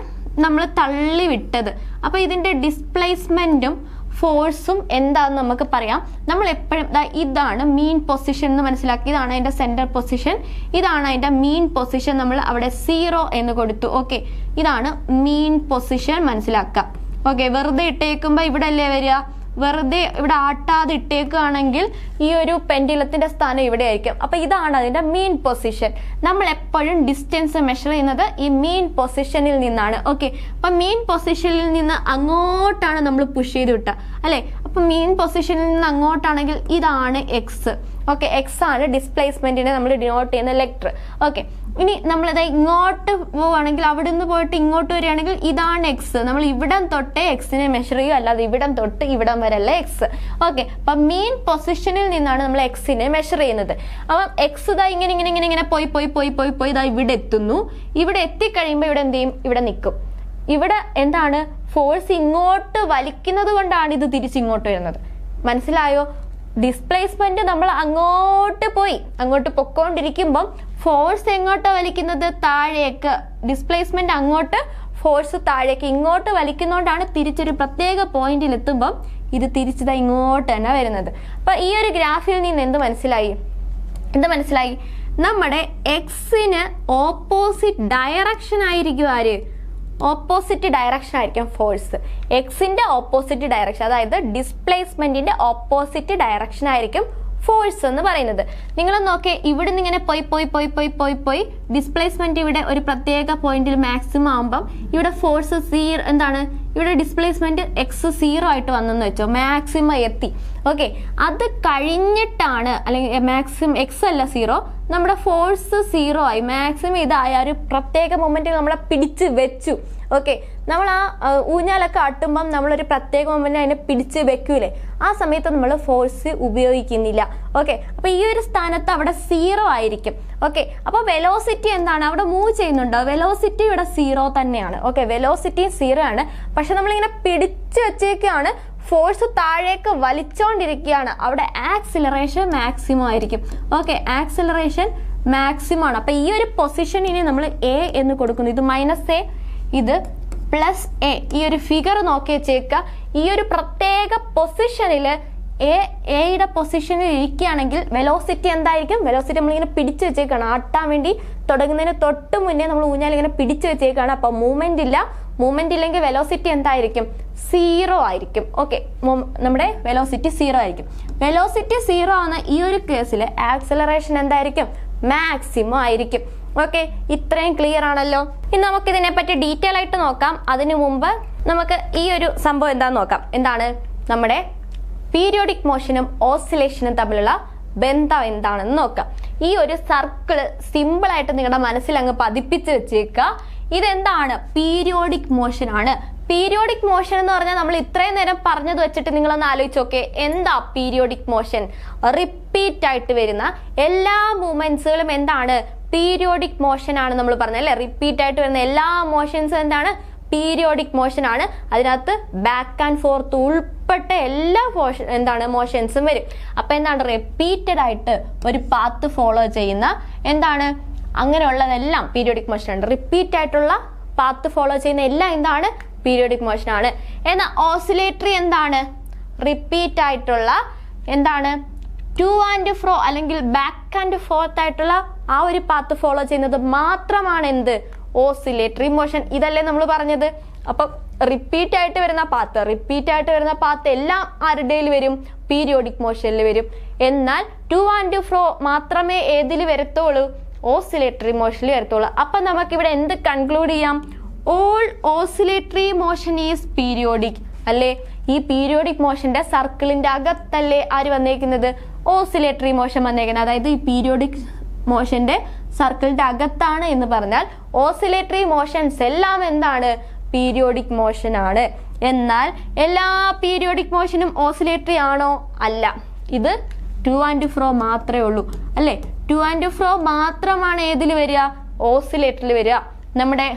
നമ്മൾ തള്ളി വിട്ടത്. അപ്പൊ ഇതിന്റെ ഡിസ്പ്ലേസ്മെന്റും ഫോഴ്സും എന്താന്ന് നമുക്ക് പറയാം. നമ്മൾ എപ്പോഴും ഇതാണ് മീൻ പൊസിഷൻ എന്ന് മനസ്സിലാക്കി. ഇതാണ് അതിന്റെ സെന്റർ പൊസിഷൻ, ഇതാണ് അതിന്റെ മീൻ പൊസിഷൻ. നമ്മൾ അവിടെ 0 എന്ന് കൊടുത്തു. ഓക്കെ, ഇതാണ് മീൻ പൊസിഷൻ മനസ്സിലാക്കുക. ഓക്കെ, വെറുതെ ഇട്ടേക്കുമ്പോ ഇവിടെ അല്ലേ വരിക? വെറുതെ ഇവിടെ ആട്ടാതെ ഇട്ടേക്കുകയാണെങ്കിൽ ഈ ഒരു പെൻഡുലത്തിന്റെ സ്ഥാനം ഇവിടെ ആയിരിക്കും. അപ്പൊ ഇതാണ് അതിന്റെ മീൻ പൊസിഷൻ. നമ്മൾ എപ്പോഴും ഡിസ്റ്റൻസ് മെഷർ ചെയ്യുന്നത് ഈ മീൻ പൊസിഷനിൽ നിന്നാണ്. ഓക്കെ, അപ്പൊ മീൻ പൊസിഷനിൽ നിന്ന് അങ്ങോട്ടാണ് നമ്മൾ പുഷ് ചെയ്ത് വിട്ട അല്ലെ. അപ്പൊ മീൻ പൊസിഷനിൽ നിന്ന് അങ്ങോട്ടാണെങ്കിൽ ഇതാണ് എക്സ്. ഓക്കെ, എക്സ് ആണ് ഡിസ്പ്ലേസ്മെന്റിനെ നമ്മൾ ഡിനോട്ട് ചെയ്യുന്ന ലെറ്റർ. ഓക്കെ, ഇനി നമ്മളിത് ഇങ്ങോട്ട് പോവുകയാണെങ്കിൽ അവിടെ നിന്ന് പോയിട്ട് ഇങ്ങോട്ട് വരികയാണെങ്കിൽ ഇതാണ് എക്സ്. നമ്മൾ ഇവിടം തൊട്ടേ എക്സിനെ മെഷർ ചെയ്യും, അല്ലാതെ ഇവിടം തൊട്ട് ഇവിടം വരെ അല്ല എക്സ്. ഓക്കെ, അപ്പൊ മീൻ പൊസിഷനിൽ നിന്നാണ് നമ്മൾ എക്സിനെ മെഷർ ചെയ്യുന്നത്. അപ്പം എക്സ് ഇതാ ഇങ്ങനെ ഇങ്ങനെ ഇങ്ങനെ ഇങ്ങനെ പോയി പോയി പോയി പോയി പോയി ഇതാ ഇവിടെ എത്തുന്നു. ഇവിടെ എത്തിക്കഴിയുമ്പോൾ ഇവിടെ എന്ത് ചെയ്യും? ഇവിടെ നിൽക്കും. ഇവിടെ എന്താണ്? ഫോഴ്സ് ഇങ്ങോട്ട് വലിക്കുന്നത് കൊണ്ടാണ് ഇത് തിരിച്ചിങ്ങോട്ട് വരുന്നത്. മനസ്സിലായോ? ഡിസ്പ്ലേസ്മെന്റ് നമ്മൾ അങ്ങോട്ട് പൊക്കോണ്ടിരിക്കുമ്പം ഫോഴ്സ് എങ്ങോട്ടാ വലിക്കുന്നത്? താഴേക്ക്. ഡിസ്പ്ലേസ്മെന്റ് അങ്ങോട്ട്, ഫോഴ്സ് താഴേക്ക്. ഇങ്ങോട്ട് വലിക്കുന്നോണ്ടാണ് തിരിച്ചൊരു പ്രത്യേക പോയിന്റിൽ എത്തുമ്പം ഇത് തിരിച്ചതാ ഇങ്ങോട്ട് തന്നെ വരുന്നത്. അപ്പൊ ഈ ഒരു ഗ്രാഫിൽ നിന്ന് എന്ത് മനസ്സിലായി? നമ്മുടെ എക്സിന് ഓപ്പോസിറ്റ് ഡയറക്ഷൻ ആയിരിക്കും ആര്? ഓപ്പോസിറ്റ് ഡയറക്ഷൻ ആയിരിക്കും ഫോഴ്സ്. എക്സിന്റെ ഓപ്പോസിറ്റ് ഡയറക്ഷൻ, അതായത് ഡിസ്പ്ലേസ്മെന്റിന്റെ ഓപ്പോസിറ്റ് ഡയറക്ഷൻ ആയിരിക്കും ഫോഴ്സ് എന്ന് പറയുന്നത്. നിങ്ങൾ നോക്കിയേ, ഇവിടെ നിന്ന് ഇങ്ങനെ പോയി പോയി പോയി പോയി പോയി പോയി ഡിസ്പ്ലേസ്മെന്റ് ഇവിടെ ഒരു പ്രത്യേക പോയിന്റിൽ മാക്സിമം ആകുമ്പം ഇവിടെ ഫോഴ്സ് എന്താണ്? ഇവിടെ ഡിസ്പ്ലേസ്മെന്റ് എക്സ് 0 ആയിട്ട് വന്നെന്ന് വെച്ചോ, മാക്സിമം എത്തി. ഓക്കെ, അത് കഴിഞ്ഞിട്ടാണ്, അല്ലെങ്കിൽ മാക്സിമം എക്സ് അല്ല 0, നമ്മുടെ ഫോഴ്സ് 0 ആയി, മാക്സിമം ഇതായ ഒരു പ്രത്യേക മൊമെന്റിൽ നമ്മളെ പിടിച്ച് വെച്ചു. ഓക്കെ, നമ്മൾ ആ ഊഞ്ഞാലൊക്കെ ആട്ടുമ്പം നമ്മളൊരു പ്രത്യേക മൊമെന്റ് അതിനെ പിടിച്ച് വെക്കൂലേ, ആ സമയത്ത് നമ്മൾ ഫോഴ്സ് ഉപയോഗിക്കുന്നില്ല. ഓക്കെ, അപ്പൊ ഈ ഒരു സ്ഥാനത്ത് അവിടെ 0 ആയിരിക്കും. ഓക്കെ, അപ്പൊ വെലോസിറ്റി എന്താണ്? അവിടെ മൂവ് ചെയ്യുന്നുണ്ടോ? വെലോസിറ്റി ഇവിടെ 0 തന്നെയാണ്. ഓക്കെ, വെലോസിറ്റി 0 ആണ്. പക്ഷെ നമ്മളിങ്ങനെ പിടിച്ചു വെച്ചേക്കാണ്, ഫോഴ്സ് താഴേക്ക് വലിച്ചോണ്ടിരിക്കുകയാണ്. അവിടെ ആക്സിലറേഷൻ മാക്സിമം ആയിരിക്കും. ഓക്കെ, ആക്സിലറേഷൻ മാക്സിമം ആണ്. അപ്പൊ ഈ ഒരു പൊസിഷനിനെ നമ്മൾ എ എന്ന് കൊടുക്കുന്നു. ഇത് -a, ഇത് +a. ഈ ഒരു ഫിഗർ നോക്കി വെച്ചേക്കുക. ഈ ഒരു പ്രത്യേക പൊസിഷനിൽ എയുടെ പൊസിഷനിൽ ഇരിക്കുകയാണെങ്കിൽ വെലോസിറ്റി എന്തായിരിക്കും? വെലോസിറ്റി നമ്മളിങ്ങനെ പിടിച്ചു വെച്ചേക്കാണ്. ആട്ടാൻ വേണ്ടി തുടങ്ങുന്നതിന് തൊട്ട് മുന്നേ നമ്മൾ ഊഞ്ഞാൽ ഇങ്ങനെ പിടിച്ചു വെച്ചേക്കാണ്. അപ്പൊ മൂവ്മെന്റ് ഇല്ലെങ്കിൽ വെലോസിറ്റി എന്തായിരിക്കും? 0 ആയിരിക്കും. ഓക്കെ, നമ്മുടെ വെലോസിറ്റി 0 ആയിരിക്കും. വെലോസിറ്റി 0 ആവുന്ന ഈ ഒരു കേസിൽ ആക്സിലറേഷൻ എന്തായിരിക്കും? മാക്സിമം ആയിരിക്കും. ഓക്കെ, ഇത്രയും ക്ലിയർ ആണല്ലോ. ഇനി നമുക്ക് ഇതിനെ പറ്റി ഡീറ്റെയിൽ ആയിട്ട് നോക്കാം. അതിനു മുമ്പ് നമുക്ക് ഈ ഒരു സംഭവം എന്താന്ന് നോക്കാം. എന്താണ്? നമ്മുടെ പീരിയോഡിക് മോഷനും ഓസിലേഷനും തമ്മിലുള്ള ബന്ധം എന്താണെന്ന് നോക്കാം. ഈ ഒരു സർക്കിള് സിമ്പിൾ ആയിട്ട് നിങ്ങളുടെ മനസ്സിൽ അങ്ങ് പതിപ്പിച്ച് വെച്ചേക്കുക. ഇതെന്താണ്? പീരിയോഡിക് മോഷൻ ആണ്. പീരിയോഡിക് മോഷൻ എന്ന് പറഞ്ഞാൽ നമ്മൾ ഇത്രയും നേരം പറഞ്ഞത് വെച്ചിട്ട് നിങ്ങളൊന്ന് ആലോചിച്ച് നോക്കേ. എന്താ പീരിയോഡിക് മോഷൻ? റിപ്പീറ്റ് ആയിട്ട് വരുന്ന എല്ലാ മൂവ്മെന്റ്സുകളും എന്താണ്? പീരിയോഡിക് മോഷൻ ആണ് നമ്മൾ പറഞ്ഞത് അല്ലെ. റിപ്പീറ്റ് ആയിട്ട് വരുന്ന എല്ലാ മോഷൻസും എന്താണ്? പീരിയോഡിക് മോഷൻ ആണ്. അതിനകത്ത് ബാക്ക് ആൻഡ് ഫോർത്ത് ഉൾപ്പെട്ട എല്ലാ മോഷൻസും വരും. അപ്പൊ എന്താണ്? റിപ്പീറ്റഡ് ആയിട്ട് ഒരു പാത്ത് ഫോളോ ചെയ്യുന്ന എന്താണ്? അങ്ങനെയുള്ളതെല്ലാം പീരിയോഡിക് മോഷൻ ആണ്. റിപ്പീറ്റ് ആയിട്ടുള്ള പാത്ത് ഫോളോ ചെയ്യുന്ന എല്ലാം എന്താണ്? പീരിയോഡിക് മോഷൻ ആണ്. എന്നാൽ ഓസിലേറ്ററി എന്താണ്? റിപ്പീറ്റ് ആയിട്ടുള്ള എന്താണ്? ടു ആൻഡ് ഫ്രോ അല്ലെങ്കിൽ ബാക്ക് ആൻഡ് ഫോർത്ത് ആയിട്ടുള്ള ആ ഒരു പാത്ത് ഫോളോ ചെയ്യുന്നത് മാത്രമാണ് എന്ത്? Oscillatory motion. ഇതല്ലേ നമ്മൾ പറഞ്ഞത്. അപ്പൊ റിപ്പീറ്റ് ആയിട്ട് വരുന്ന പാത്ത് എല്ലാം ആരുടെയിൽ വരും? പീരിയോഡിക് മോഷനിൽ വരും. എന്നാൽ ടു ആൻഡ് ഫ്രോ മാത്രമേ ഏതിൽ വരത്തുള്ളൂ? ഓസിലേറ്ററി മോഷനിൽ വരത്തുള്ളൂ. അപ്പൊ നമുക്ക് ഇവിടെ എന്ത് കൺക്ലൂഡ് ചെയ്യാം? All oscillatory motion is periodic അല്ലേ. ഈ പീരിയോഡിക് മോഷന്റെ സർക്കിളിന്റെ അകത്തല്ലേ ആര് വന്നേക്കുന്നത്? ഓസിലേറ്ററി മോഷൻ വന്നേക്കുന്നത്. അതായത് ഈ പീരിയോഡിക് മോഷന്റെ സർക്കിളിന്റെ അകത്താണ് എന്ന് പറഞ്ഞാൽ ഓസിലേറ്ററി മോഷൻസ് എല്ലാം എന്താണ്? പീരിയോഡിക് മോഷൻ ആണ്. എന്നാൽ എല്ലാ പീരിയോഡിക് മോഷനും ഓസിലേറ്ററി ആണോ? അല്ല. ഇത് ടു ആൻഡ് ഫ്രോ മാത്രമേ ഉള്ളൂ അല്ലേ. ടു ആൻഡ് ഫ്രോ മാത്രമാണ് ഏതിൽ വരിക? ഓസിലേറ്ററിൽ വരിക. നമ്മുടെ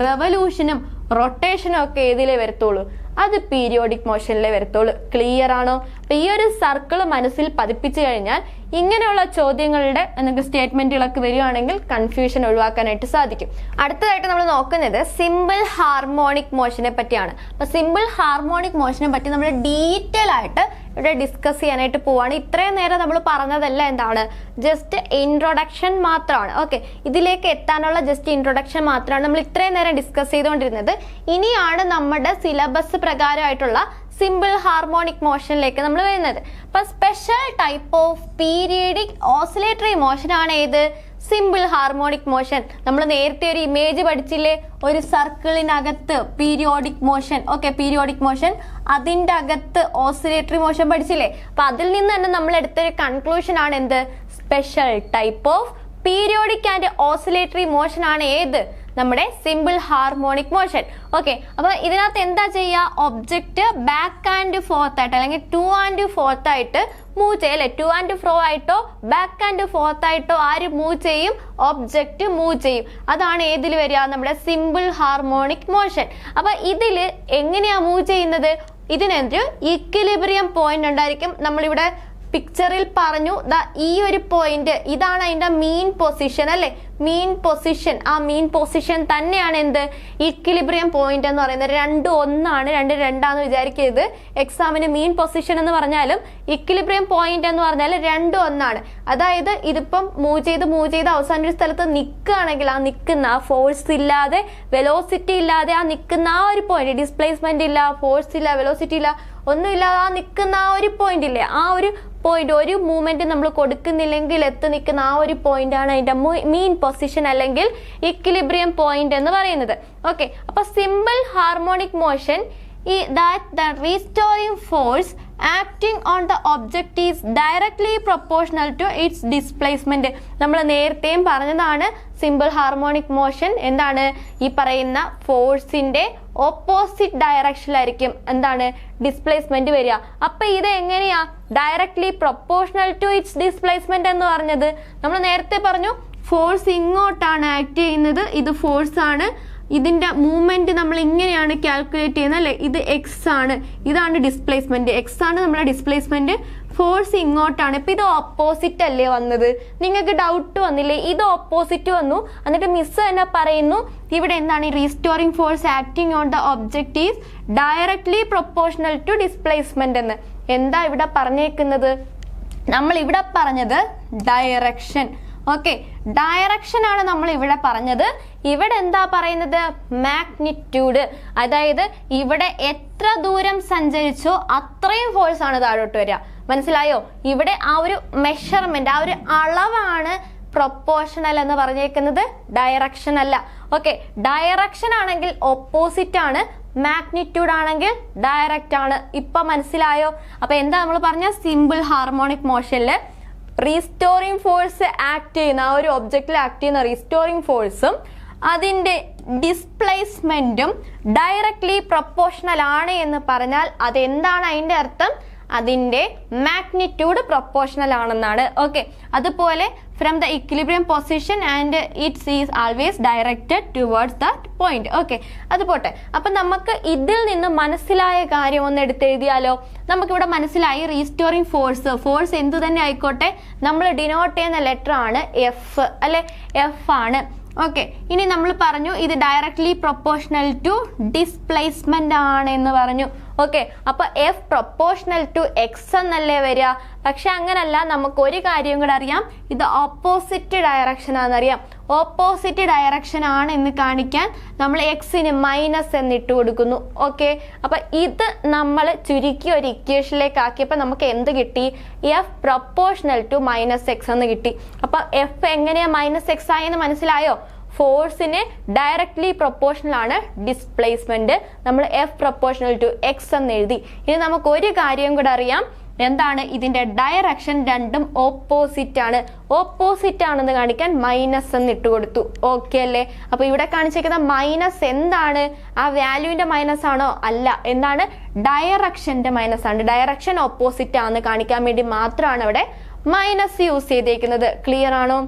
റെവല്യൂഷനും റൊട്ടേഷനും ഒക്കെ ഏതിലേ വരത്തുള്ളൂ? അത് പീരിയോഡിക് മോഷനിലേ വരത്തുള്ളൂ. ക്ലിയർ ആണോ? അപ്പൊ ഈ ഒരു സർക്കിൾ മനസ്സിൽ പതിപ്പിച്ചു കഴിഞ്ഞാൽ ഇങ്ങനെയുള്ള ചോദ്യങ്ങളുടെ നിങ്ങൾക്ക് സ്റ്റേറ്റ്മെന്റുകളൊക്കെ വരികയാണെങ്കിൽ കൺഫ്യൂഷൻ ഒഴിവാക്കാനായിട്ട് സാധിക്കും. അടുത്തതായിട്ട് നമ്മൾ നോക്കുന്നത് സിമ്പിൾ ഹാർമോണിക് മോഷനെ പറ്റിയാണ്. അപ്പൊ സിമ്പിൾ ഹാർമോണിക് മോഷനെ പറ്റി നമ്മൾ ഡീറ്റെയിൽ ആയിട്ട് ഇവിടെ ഡിസ്കസ് ചെയ്യാനായിട്ട് പോവാണ്. ഇത്രയും നേരം നമ്മൾ പറഞ്ഞതല്ല എന്താണ്? ജസ്റ്റ് ഇൻട്രൊഡക്ഷൻ മാത്രമാണ്. ഓക്കെ, ഇതിലേക്ക് എത്താനുള്ള ജസ്റ്റ് ഇൻട്രൊഡക്ഷൻ മാത്രമാണ് നമ്മൾ ഇത്രയും നേരം ഡിസ്കസ് ചെയ്തുകൊണ്ടിരുന്നത്. ഇനിയാണ് നമ്മുടെ സിലബസ് പ്രകാരമായിട്ടുള്ള സിമ്പിൾ ഹാർമോണിക് മോഷനിലേക്ക് നമ്മൾ വരുന്നത്. അപ്പൊ special type of periodic oscillatory motion ആണ് ഏത്? Simple harmonic motion. നമ്മൾ നേരത്തെ ഒരു ഇമേജ് പഠിച്ചില്ലേ, ഒരു സർക്കിളിനകത്ത് periodic motion. Okay, periodic motion, അതിന്റെ അകത്ത് ഓസിലേറ്ററി മോഷൻ പഠിച്ചില്ലേ. അപ്പൊ അതിൽ നിന്ന് തന്നെ നമ്മൾ എടുത്തൊരു കൺക്ലൂഷൻ ആണ് എന്ത്? Special type of periodic and oscillatory motion ആണ് ഏത്? നമ്മുടെ സിമ്പിൾ ഹാർമോണിക് മോഷൻ. ഓക്കെ, അപ്പൊ ഇതിനകത്ത് എന്താ ചെയ്യുക? ഒബ്ജക്റ്റ് ബാക്ക് ആൻഡ് ഫോർത്ത് ആയിട്ട് അല്ലെങ്കിൽ ടു ആൻഡ് ഫോർത്ത് ആയിട്ട് മൂവ് ചെയ്യും അല്ലെ. ടു ആൻഡ് ഫ്രോ ആയിട്ടോ ബാക്ക് ആൻഡ് ഫോർത്ത് ആയിട്ടോ ആര് മൂവ് ചെയ്യും? ഒബ്ജക്റ്റ് മൂവ് ചെയ്യും. അതാണ് ഏതിൽ വരിക? നമ്മുടെ സിമ്പിൾ ഹാർമോണിക് മോഷൻ. അപ്പൊ ഇതില് എങ്ങനെയാ മൂവ് ചെയ്യുന്നത്? ഇതിനൊരു ഈക്വിലിബ്രിയം പോയിന്റ് ഉണ്ടായിരിക്കും. നമ്മളിവിടെ പിക്ചറിൽ പറഞ്ഞു ഈ ഒരു പോയിന്റ്, ഇതാണ് അതിന്റെ മീൻ പൊസിഷൻ അല്ലെ. മീൻ പൊസിഷൻ, ആ മീൻ പൊസിഷൻ തന്നെയാണ് എന്ത്? ഈക്വിലിബ്രിയം പോയിന്റ് എന്ന് പറയുന്നത്. രണ്ടും ഒന്നാണ്, രണ്ടാന്ന് വിചാരിക്കരുത്. എക്സാമിന് മീൻ പൊസിഷൻ എന്ന് പറഞ്ഞാലും ഈക്വിലിബ്രിയം പോയിന്റ് എന്ന് പറഞ്ഞാലും രണ്ടും ഒന്നാണ്. അതായത് ഇതിപ്പം മൂവ് ചെയ്ത് അവസാന ഒരു സ്ഥലത്ത് നിൽക്കുകയാണെങ്കിൽ ആ നിൽക്കുന്ന ഫോഴ്സ് ഇല്ലാതെ വെലോസിറ്റി ഇല്ലാതെ ആ നിൽക്കുന്ന ആ ഒരു പോയിന്റ്, ഡിസ്പ്ലേസ്മെന്റ് ഇല്ല, ഫോഴ്സ് ഇല്ല, വെലോസിറ്റി ഇല്ല, ഒന്നുമില്ലാതെ ആ നിൽക്കുന്ന ആ ഒരു പോയിന്റ് ഇല്ലേ, ആ ഒരു പോയിന്റ്, ഒരു മൂവ്മെന്റ് നമ്മൾ കൊടുക്കുന്നില്ലെങ്കിൽ നിൽക്കുന്ന ആ ഒരു പോയിന്റ് ആണ് അതിന്റെ മീൻ പൊസിഷൻ അല്ലെങ്കിൽ ഇക്വിലിബ്രിയം പോയിന്റ് എന്ന് പറയുന്നത്. ഓക്കെ, അപ്പൊ simple harmonic motion that the restoring force acting on the object is directly proportional to its displacement. നമ്മൾ നേരത്തെയും പറഞ്ഞതാണ് സിമ്പിൾ ഹാർമോണിക് മോഷൻ എന്താണ്? ഈ പറയുന്ന ഫോഴ്സിന്റെ ഓപ്പോസിറ്റ് ഡയറക്ഷനിലായിരിക്കും എന്താണ്? ഡിസ്പ്ലേസ്മെന്റ് വരിക. അപ്പൊ ഇത് എങ്ങനെയാ directly proportional to its displacement എന്ന് പറഞ്ഞത്? നമ്മൾ നേരത്തെ പറഞ്ഞു ഫോഴ്സ് ഇങ്ങോട്ടാണ് ആക്ട് ചെയ്യുന്നത്, ഇത് ഫോഴ്സ് ആണ്, ഇതിന്റെ മൂവ്മെന്റ് നമ്മൾ ഇങ്ങനെയാണ് കാൽക്കുലേറ്റ് ചെയ്യുന്നത് അല്ലെ. ഇത് എക്സ് ആണ്, ഇതാണ് ഡിസ്പ്ലേസ്മെന്റ്. എക്സ് ആണ് നമ്മുടെ ഡിസ്പ്ലേസ്മെന്റ്, ഫോഴ്സ് ഇങ്ങോട്ടാണ്. ഇപ്പൊ ഇത് ഓപ്പോസിറ്റ് അല്ലേ വന്നത്? നിങ്ങൾക്ക് ഡൗട്ട് വന്നില്ലേ? ഇത് ഓപ്പോസിറ്റ് വന്നു, എന്നിട്ട് മിസ് തന്നെ പറയുന്നു ഇവിടെ എന്താണ്? Restoring force acting on the object is directly proportional to displacement എന്ന്. എന്താ ഇവിടെ പറഞ്ഞേക്കുന്നത്? നമ്മൾ ഇവിടെ പറഞ്ഞത് ഡയറക്ഷൻ. ഓക്കെ, ഡയറക്ഷൻ ആണ് നമ്മൾ ഇവിടെ പറഞ്ഞത്. ഇവിടെ എന്താ പറയുന്നത്? മാഗ്നിറ്റ്യൂഡ്. അതായത് ഇവിടെ എത്ര ദൂരം സഞ്ചരിച്ചോ അത്രയും ഫോഴ്സ് ആണ് താഴോട്ട് വരിക. മനസ്സിലായോ? ഇവിടെ ആ ഒരു മെഷർമെന്റ്, ആ ഒരു അളവാണ് പ്രൊപ്പോർഷണൽ എന്ന് പറഞ്ഞേക്കുന്നത്, ഡയറക്ഷൻ അല്ല. ഓക്കെ, ഡയറക്ഷൻ ആണെങ്കിൽ ഓപ്പോസിറ്റ് ആണ്, മാഗ്നിറ്റ്യൂഡ് ആണെങ്കിൽ ഡയറക്റ്റ് ആണ്. ഇപ്പൊ മനസ്സിലായോ? അപ്പൊ എന്താ നമ്മൾ പറഞ്ഞ? സിമ്പിൾ ഹാർമോണിക് മോഷനില് റീസ്റ്റോറിംഗ് ഫോഴ്സ് ആക്ട് ചെയ്യുന്ന ആ ഒരു ഒബ്ജക്റ്റിൽ ആക്ട് ചെയ്യുന്ന റീസ്റ്റോറിംഗ് ഫോഴ്സും അതിന്റെ ഡിസ്പ്ലേസ്മെന്റും ഡയറക്ട്ലി പ്രൊപ്പോർഷണൽ ആണ് എന്ന് പറഞ്ഞാൽ അതെന്താണ് അതിന്റെ അർത്ഥം? അതിന്റെ മാഗ്നിറ്റ്യൂഡ് പ്രൊപ്പോർഷണൽ ആണെന്നാണ്. ഓക്കെ, അതുപോലെ from the equilibrium position and it's is always directed towards that point. Okay, അത് പോട്ടെ. അപ്പൊ നമുക്ക് ഇതിൽ നിന്ന് മനസ്സിലായ കാര്യം ഒന്ന് എടുത്തെഴുതിയാലോ? നമുക്കിവിടെ മനസ്സിലായി റീസ്റ്റോറിംഗ് ഫോഴ്സ് എന്തു തന്നെ ആയിക്കോട്ടെ, നമ്മൾ ഡിനോട്ട് ചെയ്യുന്ന ലെറ്റർ ആണ് എഫ് അല്ലെ, എഫ് ആണ്. ഓക്കെ, ഇനി നമ്മൾ പറഞ്ഞു ഇത് ഡയറക്ട്ലി പ്രൊപ്പോർഷണൽ ടു ഡിസ്പ്ലേസ്മെന്റ് ആണ് എന്ന് പറഞ്ഞു. ഓക്കെ, അപ്പൊ എഫ് പ്രൊപ്പോർഷണൽ ടു എക്സ് എന്നല്ലേ വരിക? പക്ഷെ അങ്ങനല്ല, നമുക്ക് ഒരു കാര്യം കൂടെ അറിയാം, ഇത് ഓപ്പോസിറ്റ് ഡയറക്ഷൻ ആണെന്നറിയാം. ഓപ്പോസിറ്റ് ഡയറക്ഷൻ ആണ് എന്ന് കാണിക്കാൻ നമ്മൾ എക്സിന് മൈനസ് എന്നിട്ട് കൊടുക്കുന്നു. ഓക്കെ, അപ്പൊ ഇത് നമ്മൾ ചുരുക്കി ഒരു ഇക്വേഷനിലേക്ക് ആക്കിയപ്പോൾ നമുക്ക് എന്ത് കിട്ടി? F proportional to minus x എന്ന് കിട്ടി. അപ്പൊ എഫ് എങ്ങനെയാ മൈനസ് എക്സ് ആയെന്ന് മനസ്സിലായോ? ഫോഴ്സിന് ഡയറക്ട്ലി പ്രൊപ്പോർഷണൽ ആണ് ഡിസ്പ്ലേസ്മെന്റ്. നമ്മൾ എഫ് പ്രൊപ്പോർഷണൽ ടു എക്സ് എന്ന് എഴുതി. ഇനി നമുക്ക് ഒരു കാര്യം കൂടെ അറിയാം, എന്താണ്? ഇതിന്റെ ഡയറക്ഷൻ രണ്ടും ഓപ്പോസിറ്റ് ആണ്. ഓപ്പോസിറ്റ് ആണെന്ന് കാണിക്കാൻ മൈനസ് എന്ന് ഇട്ട് കൊടുത്തു. ഓക്കെ അല്ലേ? അപ്പൊ ഇവിടെ കാണിച്ചിരിക്കുന്ന മൈനസ് എന്താണ്? ആ വാല്യൂവിന്റെ മൈനസ് ആണോ? അല്ല. എന്താണ്? ഡയറക്ഷന്റെ മൈനസ് ആണ്. ഡയറക്ഷൻ ഓപ്പോസിറ്റ് ആണെന്ന് കാണിക്കാൻ വേണ്ടി മാത്രമാണ് അവിടെ മൈനസ് യൂസ് ചെയ്തേക്കുന്നത്. ക്ലിയർ ആണോ?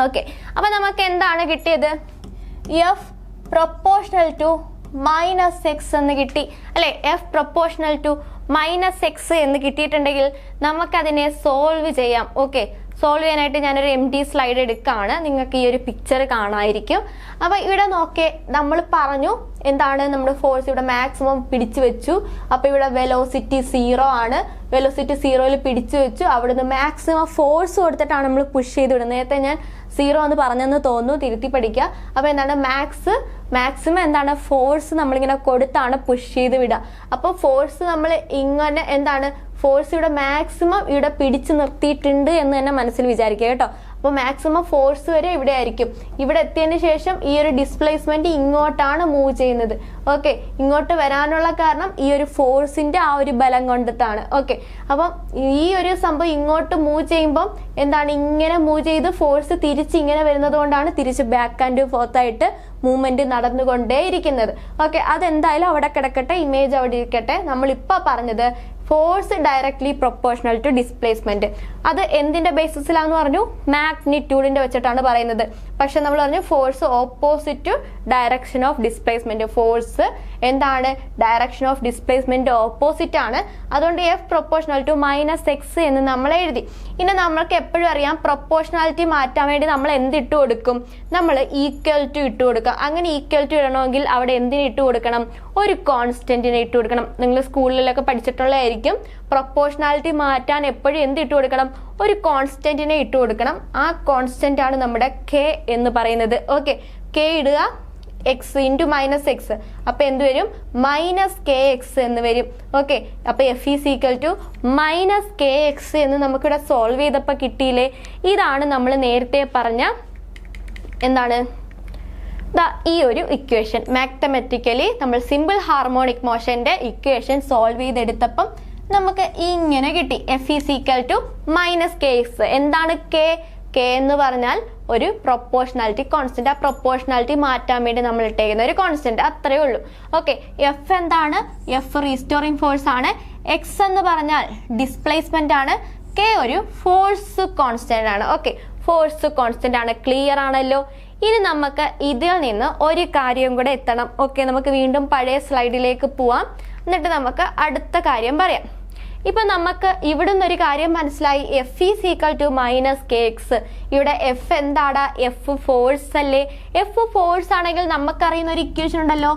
ഓക്കെ, അപ്പൊ നമുക്ക് എന്താണ് കിട്ടിയത്? F proportional to minus x എന്ന് കിട്ടി അല്ലെ. F proportional to minus x എന്ന് കിട്ടിയിട്ടുണ്ടെങ്കിൽ നമുക്കതിനെ സോൾവ് ചെയ്യാം. ഓക്കെ, സോൾവ് ചെയ്യാനായിട്ട് ഞാനൊരു empty സ്ലൈഡ് എടുക്കുകയാണ്. നിങ്ങൾക്ക് ഈ ഒരു പിക്ചർ കാണാമായിരിക്കും. അപ്പൊ ഇവിടെ നോക്കേ, നമ്മൾ പറഞ്ഞു എന്താണ്? നമ്മുടെ ഫോഴ്സ് ഇവിടെ മാക്സിമം പിടിച്ചു വെച്ചു. അപ്പൊ ഇവിടെ വെലോസിറ്റി 0 ആണ്, വെലോസിറ്റി 0-ൽ പിടിച്ചു വെച്ചു. അവിടുന്ന് മാക്സിമം ഫോഴ്സ് കൊടുത്തിട്ടാണ് നമ്മൾ പുഷ് ചെയ്ത് വിടുന്നത്. നേരത്തെ ഞാൻ 0 എന്ന് പറഞ്ഞെന്ന് തോന്നുന്നു, തിരുത്തി പഠിക്കുക. അപ്പോൾ എന്താണ് മാക്സിമം എന്താണ് ഫോഴ്സ് നമ്മളിങ്ങനെ കൊടുത്താണ് പുഷ് ചെയ്ത് വിടുക. അപ്പോൾ ഫോഴ്സ് നമ്മൾ ഇങ്ങനെ എന്താണ് ഫോഴ്സ് ഇവിടെ മാക്സിമം ഇവിടെ പിടിച്ചു നിർത്തിയിട്ടുണ്ട് എന്ന് തന്നെ മനസ്സിൽ വിചാരിക്കുക കേട്ടോ. അപ്പോൾ മാക്സിമം ഫോഴ്സ് വരെ ഇവിടെ ആയിരിക്കും. ഇവിടെ എത്തിയതിന് ശേഷം ഈ ഒരു ഡിസ്പ്ലേസ്മെന്റ് ഇങ്ങോട്ടാണ് മൂവ് ചെയ്യുന്നത്. ഓക്കെ, ഇങ്ങോട്ട് വരാനുള്ള കാരണം ഈ ഒരു ഫോഴ്സിന്റെ ആ ഒരു ബലം കൊണ്ടിട്ടാണ്. ഓക്കെ, അപ്പം ഈ ഒരു സംഭവം ഇങ്ങോട്ട് മൂവ് ചെയ്യുമ്പം എന്താണ് ഇങ്ങനെ മൂവ് ചെയ്ത് ഫോഴ്സ് തിരിച്ച് ഇങ്ങനെ വരുന്നത് കൊണ്ടാണ് തിരിച്ച് ബാക്ക് ആൻഡ് ഫോർത്ത് ആയിട്ട് മൂവ്മെന്റ് നടന്നുകൊണ്ടേ ഇരിക്കുന്നത്. ഓക്കെ, അതെന്തായാലും അവിടെ കിടക്കട്ടെ, ഇമേജ് അവിടെ ഇരിക്കട്ടെ. നമ്മളിപ്പോ പറഞ്ഞത് force directly proportional to displacement. അത് എന്തിന്റെ ബേസിസിലാന്ന് പറഞ്ഞു? മാഗ്നിറ്റ്യൂഡിന്റെ വെച്ചിട്ടാണ് പറയുന്നത്. പക്ഷെ നമ്മൾ പറഞ്ഞു force opposite to direction of displacement. Force എന്താണ്? ഡയറക്ഷൻ ഓഫ് ഡിസ്പ്ലേസ്മെന്റ് ഓപ്പോസിറ്റ് ആണ്. അതുകൊണ്ട് F പ്രൊപ്പോർഷണൽ ടു -x എന്ന് നമ്മൾ എഴുതി. ഇനി നമ്മൾക്ക് എപ്പോഴും അറിയാം പ്രൊപ്പോർഷണാലിറ്റി മാറ്റാൻ വേണ്ടി നമ്മൾ എന്ത് ഇട്ട് കൊടുക്കും? നമ്മൾ ഈക്വൽ ടു ഇട്ട് കൊടുക്കുക. അങ്ങനെ ഈക്വൽ ടു ഇടണമെങ്കിൽ അവിടെ എന്തിന് ഇട്ട് കൊടുക്കണം? ഒരു കോൺസ്റ്റന്റിനെ ഇട്ട് കൊടുക്കണം. നിങ്ങൾ സ്കൂളിലൊക്കെ പഠിച്ചിട്ടുള്ളതായിരിക്കും. പ്രൊപ്പോർഷണാലിറ്റി മാറ്റാൻ എപ്പോഴും എന്ത് ഇട്ട് കൊടുക്കണം? ഒരു കോൺസ്റ്റന്റിനെ ഇട്ട് കൊടുക്കണം. ആ കോൺസ്റ്റന്റ് ആണ് നമ്മുടെ K എന്ന് പറയുന്നത്. ഓക്കെ, K ഇടുക, x ഇൻറ്റു -x. അപ്പൊ എന്ത് വരും? -kx എന്ന് വരും. ഓക്കെ, അപ്പൊ F is equal to -kx എന്ന് നമുക്കിവിടെ സോൾവ് ചെയ്തപ്പോൾ കിട്ടിയില്ലേ? ഇതാണ് നമ്മൾ നേരത്തെ പറഞ്ഞ എന്താണ് ഈ ഒരു ഇക്വേഷൻ. മാത്തമാറ്റിക്കലി നമ്മൾ സിമ്പിൾ ഹാർമോണിക് മോഷന്റെ ഇക്വേഷൻ സോൾവ് ചെയ്തെടുത്തപ്പം നമുക്ക് ഇങ്ങനെ കിട്ടി. F is equal to -kx. എന്താണ് K? K എന്ന് പറഞ്ഞാൽ ഒരു പ്രൊപ്പോർഷണാലിറ്റി കോൺസ്റ്റന്റ്. ആ പ്രൊപ്പോർഷണാലിറ്റി മാറ്റാൻ വേണ്ടി നമ്മൾ ഇട്ടേക്കുന്ന ഒരു കോൺസ്റ്റന്റ്, അത്രയേ ഉള്ളൂ. ഓക്കെ, F എന്താണ്? F റീസ്റ്റോറിംഗ് ഫോഴ്സ് ആണ്. X എന്ന് പറഞ്ഞാൽ ഡിസ്പ്ലേസ്മെന്റ് ആണ്. K ഒരു ഫോഴ്സ് കോൺസ്റ്റന്റ് ആണ്. ഓക്കെ, ഫോഴ്സ് കോൺസ്റ്റന്റ് ആണ്. ക്ലിയർ ആണല്ലോ? ഇനി നമുക്ക് ഇതിൽ നിന്ന് ഒരു കാര്യം കൂടെ എത്തണം. ഓക്കെ, നമുക്ക് വീണ്ടും പഴയ സ്ലൈഡിലേക്ക് പോവാം. എന്നിട്ട് നമുക്ക് അടുത്ത കാര്യം പറയാം. ഇപ്പൊ നമുക്ക് ഇവിടുന്ന് ഒരു കാര്യം മനസ്സിലായി. F is equal to -kx. ഇവിടെ F എന്താടാ? F ഫോഴ്സ് അല്ലേ? F ഫോഴ്സ് ആണെങ്കിൽ നമുക്കറിയുന്ന ഒരു ഇക്വേഷൻ ഉണ്ടല്ലോ,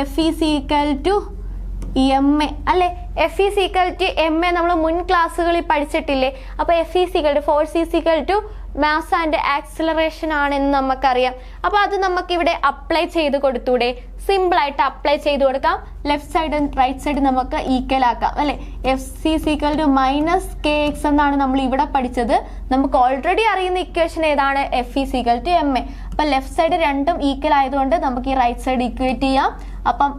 F is equal to ma അല്ലെ? F is equal to ma നമ്മൾ മുൻ ക്ലാസ്സുകളിൽ പഠിച്ചിട്ടില്ലേ? അപ്പൊ F is equal to force is equal to mass and acceleration ആണെന്ന് നമുക്കറിയാം. അപ്പൊ അത് നമുക്ക് ഇവിടെ അപ്ലൈ ചെയ്ത് കൊടുത്തൂടെ? സിമ്പിൾ ആയിട്ട് അപ്ലൈ ചെയ്ത് കൊടുക്കാം. ലെഫ്റ്റ് സൈഡ് റൈറ്റ് സൈഡ് നമുക്ക് ഈക്വൽ ആക്കാം അല്ലെ? F is equal to -kx എന്നാണ് നമ്മൾ ഇവിടെ പഠിച്ചത്. നമുക്ക് ഓൾറെഡി അറിയുന്ന ഇക്വേഷൻ ഏതാണ്? F is equal to ma. അപ്പൊ ലെഫ്റ്റ് സൈഡ് രണ്ടും ഈക്വൽ ആയതുകൊണ്ട് നമുക്ക് ഈ റൈറ്റ് സൈഡ് ഈക്വേറ്റ് ചെയ്യാം. അപ്പം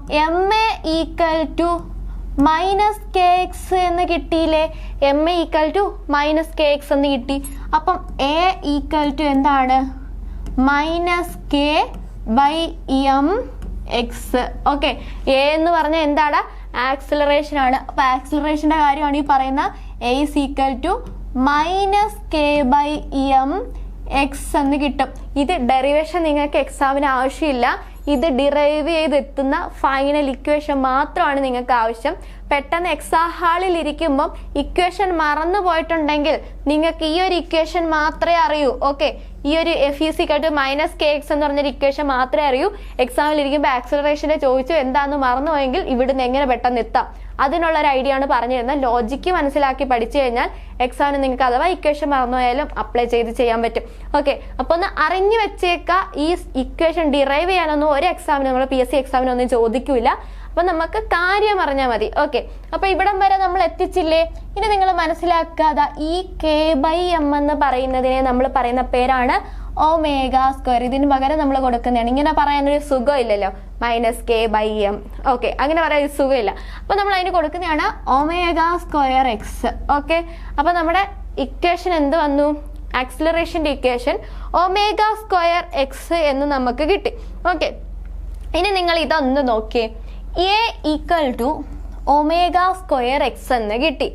ma ഈക്വൽ ടു -kx എന്ന് കിട്ടിയില്ലേ? ma ഈക്വൽ ടു -kx എന്ന് കിട്ടി. അപ്പം a ഈക്വൽ ടു എന്താണ്? -k/mx. ഓക്കെ, a എന്ന് പറഞ്ഞാൽ എന്താണ്? ആക്സിലറേഷൻ ആണ്. അപ്പൊ ആക്സിലറേഷന്റെ കാര്യമാണ് ഈ പറയുന്ന. a is equal to -k/mx എന്ന് കിട്ടും. ഇത് ഡെറിവേഷൻ നിങ്ങൾക്ക് എക്സാമിന് ആവശ്യമില്ല. ഇത് ഡിറൈവ് ചെയ്തെത്തുന്ന ഫൈനൽ ഇക്വേഷൻ മാത്രമാണ് നിങ്ങൾക്ക് ആവശ്യം. പെട്ടെന്ന് എക്സാം ഹാളിൽ ഇരിക്കുമ്പം ഇക്വേഷൻ മറന്നു പോയിട്ടുണ്ടെങ്കിൽ നിങ്ങൾക്ക് ഈ ഒരു ഇക്വേഷൻ മാത്രമേ അറിയൂ. ഓക്കെ, ഈ ഒരു F is equal to -kx എന്ന് പറഞ്ഞൊരു ഇക്വേഷൻ മാത്രമേ അറിയൂ. എക്സാമിൽ ഇരിക്കുമ്പോൾ ആക്സിലറേഷനെ ചോദിച്ചു എന്താണെന്ന് മറന്നുപോയെങ്കിൽ ഇവിടുന്ന് എങ്ങനെ പെട്ടെന്ന് എത്താം, അതിനുള്ള ഒരു ഐഡിയ ആണ് പറഞ്ഞു തരുന്നത്. ലോജിക്ക് മനസ്സിലാക്കി പഠിച്ചു കഴിഞ്ഞാൽ എക്സാമിന് നിങ്ങൾക്ക് അഥവാ ഇക്വേഷൻ മറന്നുപോയാലും അപ്ലൈ ചെയ്ത് ചെയ്യാൻ പറ്റും. ഓക്കെ, അപ്പൊ ഒന്ന് അറിഞ്ഞു വെച്ചേക്ക. ഈ ഇക്വേഷൻ ഡിറൈവ് ചെയ്യാനൊന്നും ഒരു എക്സാമിന് നമ്മൾ PSC എക്സാമിനൊന്നും ചോദിക്കൂല. അപ്പൊ നമുക്ക് കാര്യം അറിഞ്ഞാൽ മതി. ഓക്കെ, അപ്പൊ ഇവിടം വരെ നമ്മൾ എത്തിച്ചില്ലേ? ഇനി നിങ്ങൾ മനസ്സിലാക്കാതെ ഈ k/m എന്ന് പറയുന്നതിനെ നമ്മൾ പറയുന്ന പേരാണ് ഒമേഗ സ്ക്വയർ. ഇതിന് പകരം നമ്മൾ കൊടുക്കുന്നതാണ്. ഇങ്ങനെ പറയാനൊരു സുഖം ഇല്ലല്ലോ, -k/m. ഓക്കെ, അങ്ങനെ പറയാൻ ഒരു സുഖമില്ല. അപ്പൊ നമ്മൾ അതിന് കൊടുക്കുന്നതാണ് ഒമേഗ സ്ക്വയർ എക്സ്. ഓക്കെ, അപ്പൊ നമ്മുടെ ഇക്വേഷൻ എന്ത് വന്നു? ആക്സിലറേഷന്റെ ഇക്വേഷൻ ഒമേഗ സ്ക്വയർ എക്സ് എന്ന് നമുക്ക് കിട്ടി. ഓക്കെ, ഇനി നിങ്ങൾ ഇതൊന്ന് നോക്കിയേ. a equal to omega square x എന്ന് കിട്ടി.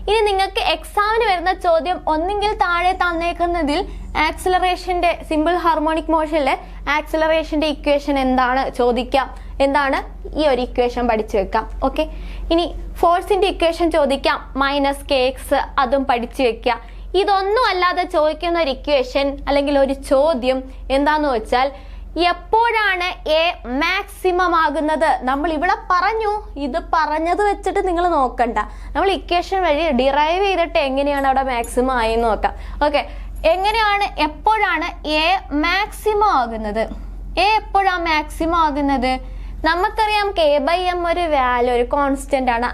ഇനി നിങ്ങൾക്ക് എക്സാമിന് വരുന്ന ചോദ്യം ഒന്നെങ്കിൽ താഴെ തന്നേക്കുന്നതിൽ ആക്സിലറേഷന്റെ സിമ്പിൾ ഹാർമോണിക് മോഷനിലെ ആക്സിലറേഷന്റെ ഇക്വേഷൻ എന്താണ് ചോദിക്കാം. എന്താണ്? ഈ ഒരു ഇക്വേഷൻ പഠിച്ചു വെക്കാം. ഓക്കെ, ഇനി ഫോഴ്സിന്റെ ഇക്വേഷൻ ചോദിക്കാം, -kx, അതും പഠിച്ചു വെക്കുക. ഇതൊന്നും അല്ലാതെ ചോദിക്കുന്ന ഒരു ഇക്വേഷൻ അല്ലെങ്കിൽ ഒരു ചോദ്യം എന്താന്ന് വെച്ചാൽ എപ്പോഴാണ് എ മാക്സിമം ആകുന്നത്? നമ്മൾ ഇവിടെ പറഞ്ഞു, ഇത് പറഞ്ഞത് വെച്ചിട്ട് നിങ്ങൾ നോക്കണ്ട, നമ്മൾ ഇക്വേഷൻ വഴി ഡിറൈവ് ചെയ്തിട്ട് എങ്ങനെയാണ് അവിടെ മാക്സിമം ആയി നോക്കാം. ഓക്കെ, എപ്പോഴാണ് എ മാക്സിമം ആകുന്നത്? എ എപ്പോഴാണ് മാക്സിമം ആകുന്നത്? നമുക്കറിയാം k/m ഒരു വാല്യൂ, ഒരു കോൺസ്റ്റന്റ് ആണ്,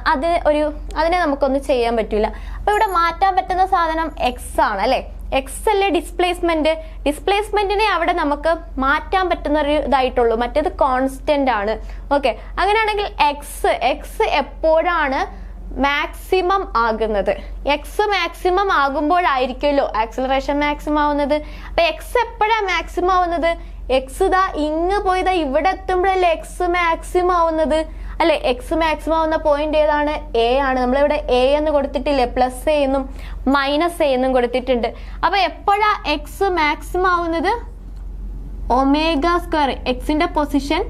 അതിനെ നമുക്കൊന്നും ചെയ്യാൻ പറ്റില്ല. അപ്പൊ ഇവിടെ മാറ്റാൻ പറ്റുന്ന സാധനം എക്സ് ആണ് അല്ലെ? എക്സ് അല്ലേ ഡിസ്പ്ലേസ്മെന്റിനെ അവിടെ നമുക്ക് മാറ്റാൻ പറ്റുന്ന ഒരു ഇതായിട്ടുള്ളൂ, മറ്റേത് കോൺസ്റ്റന്റ് ആണ്. ഓക്കെ, അങ്ങനെയാണെങ്കിൽ എക്സ് എപ്പോഴാണ് മാക്സിമം ആകുന്നത്? എക്സ് മാക്സിമം ആകുമ്പോഴായിരിക്കുമല്ലോ ആക്സിലറേഷൻ മാക്സിമം ആവുന്നത്. അപ്പൊ എക്സ് എപ്പോഴാണ് മാക്സിമം ആവുന്നത്? എക്സ് ദാ ഇങ്ങ് പോയി ദാ ഇവിടെ എത്തുമ്പോഴല്ലേ എക്സ് മാക്സിമം ആവുന്നത് അല്ലെ? എക്സ് മാക്സിമം ആവുന്ന പോയിന്റ് ഏതാണ്? എ ആണ്. നമ്മളിവിടെ എ എന്ന് കൊടുത്തിട്ടില്ലേ, പ്ലസ് എ എന്നും മൈനസ് എ എന്നും കൊടുത്തിട്ടുണ്ട്. അപ്പൊ എപ്പോഴാ എക്സ് മാക്സിമം ആവുന്നത്? ഒമേഗ സ്ക്വയർ എക്സിന്റെ പൊസിഷൻ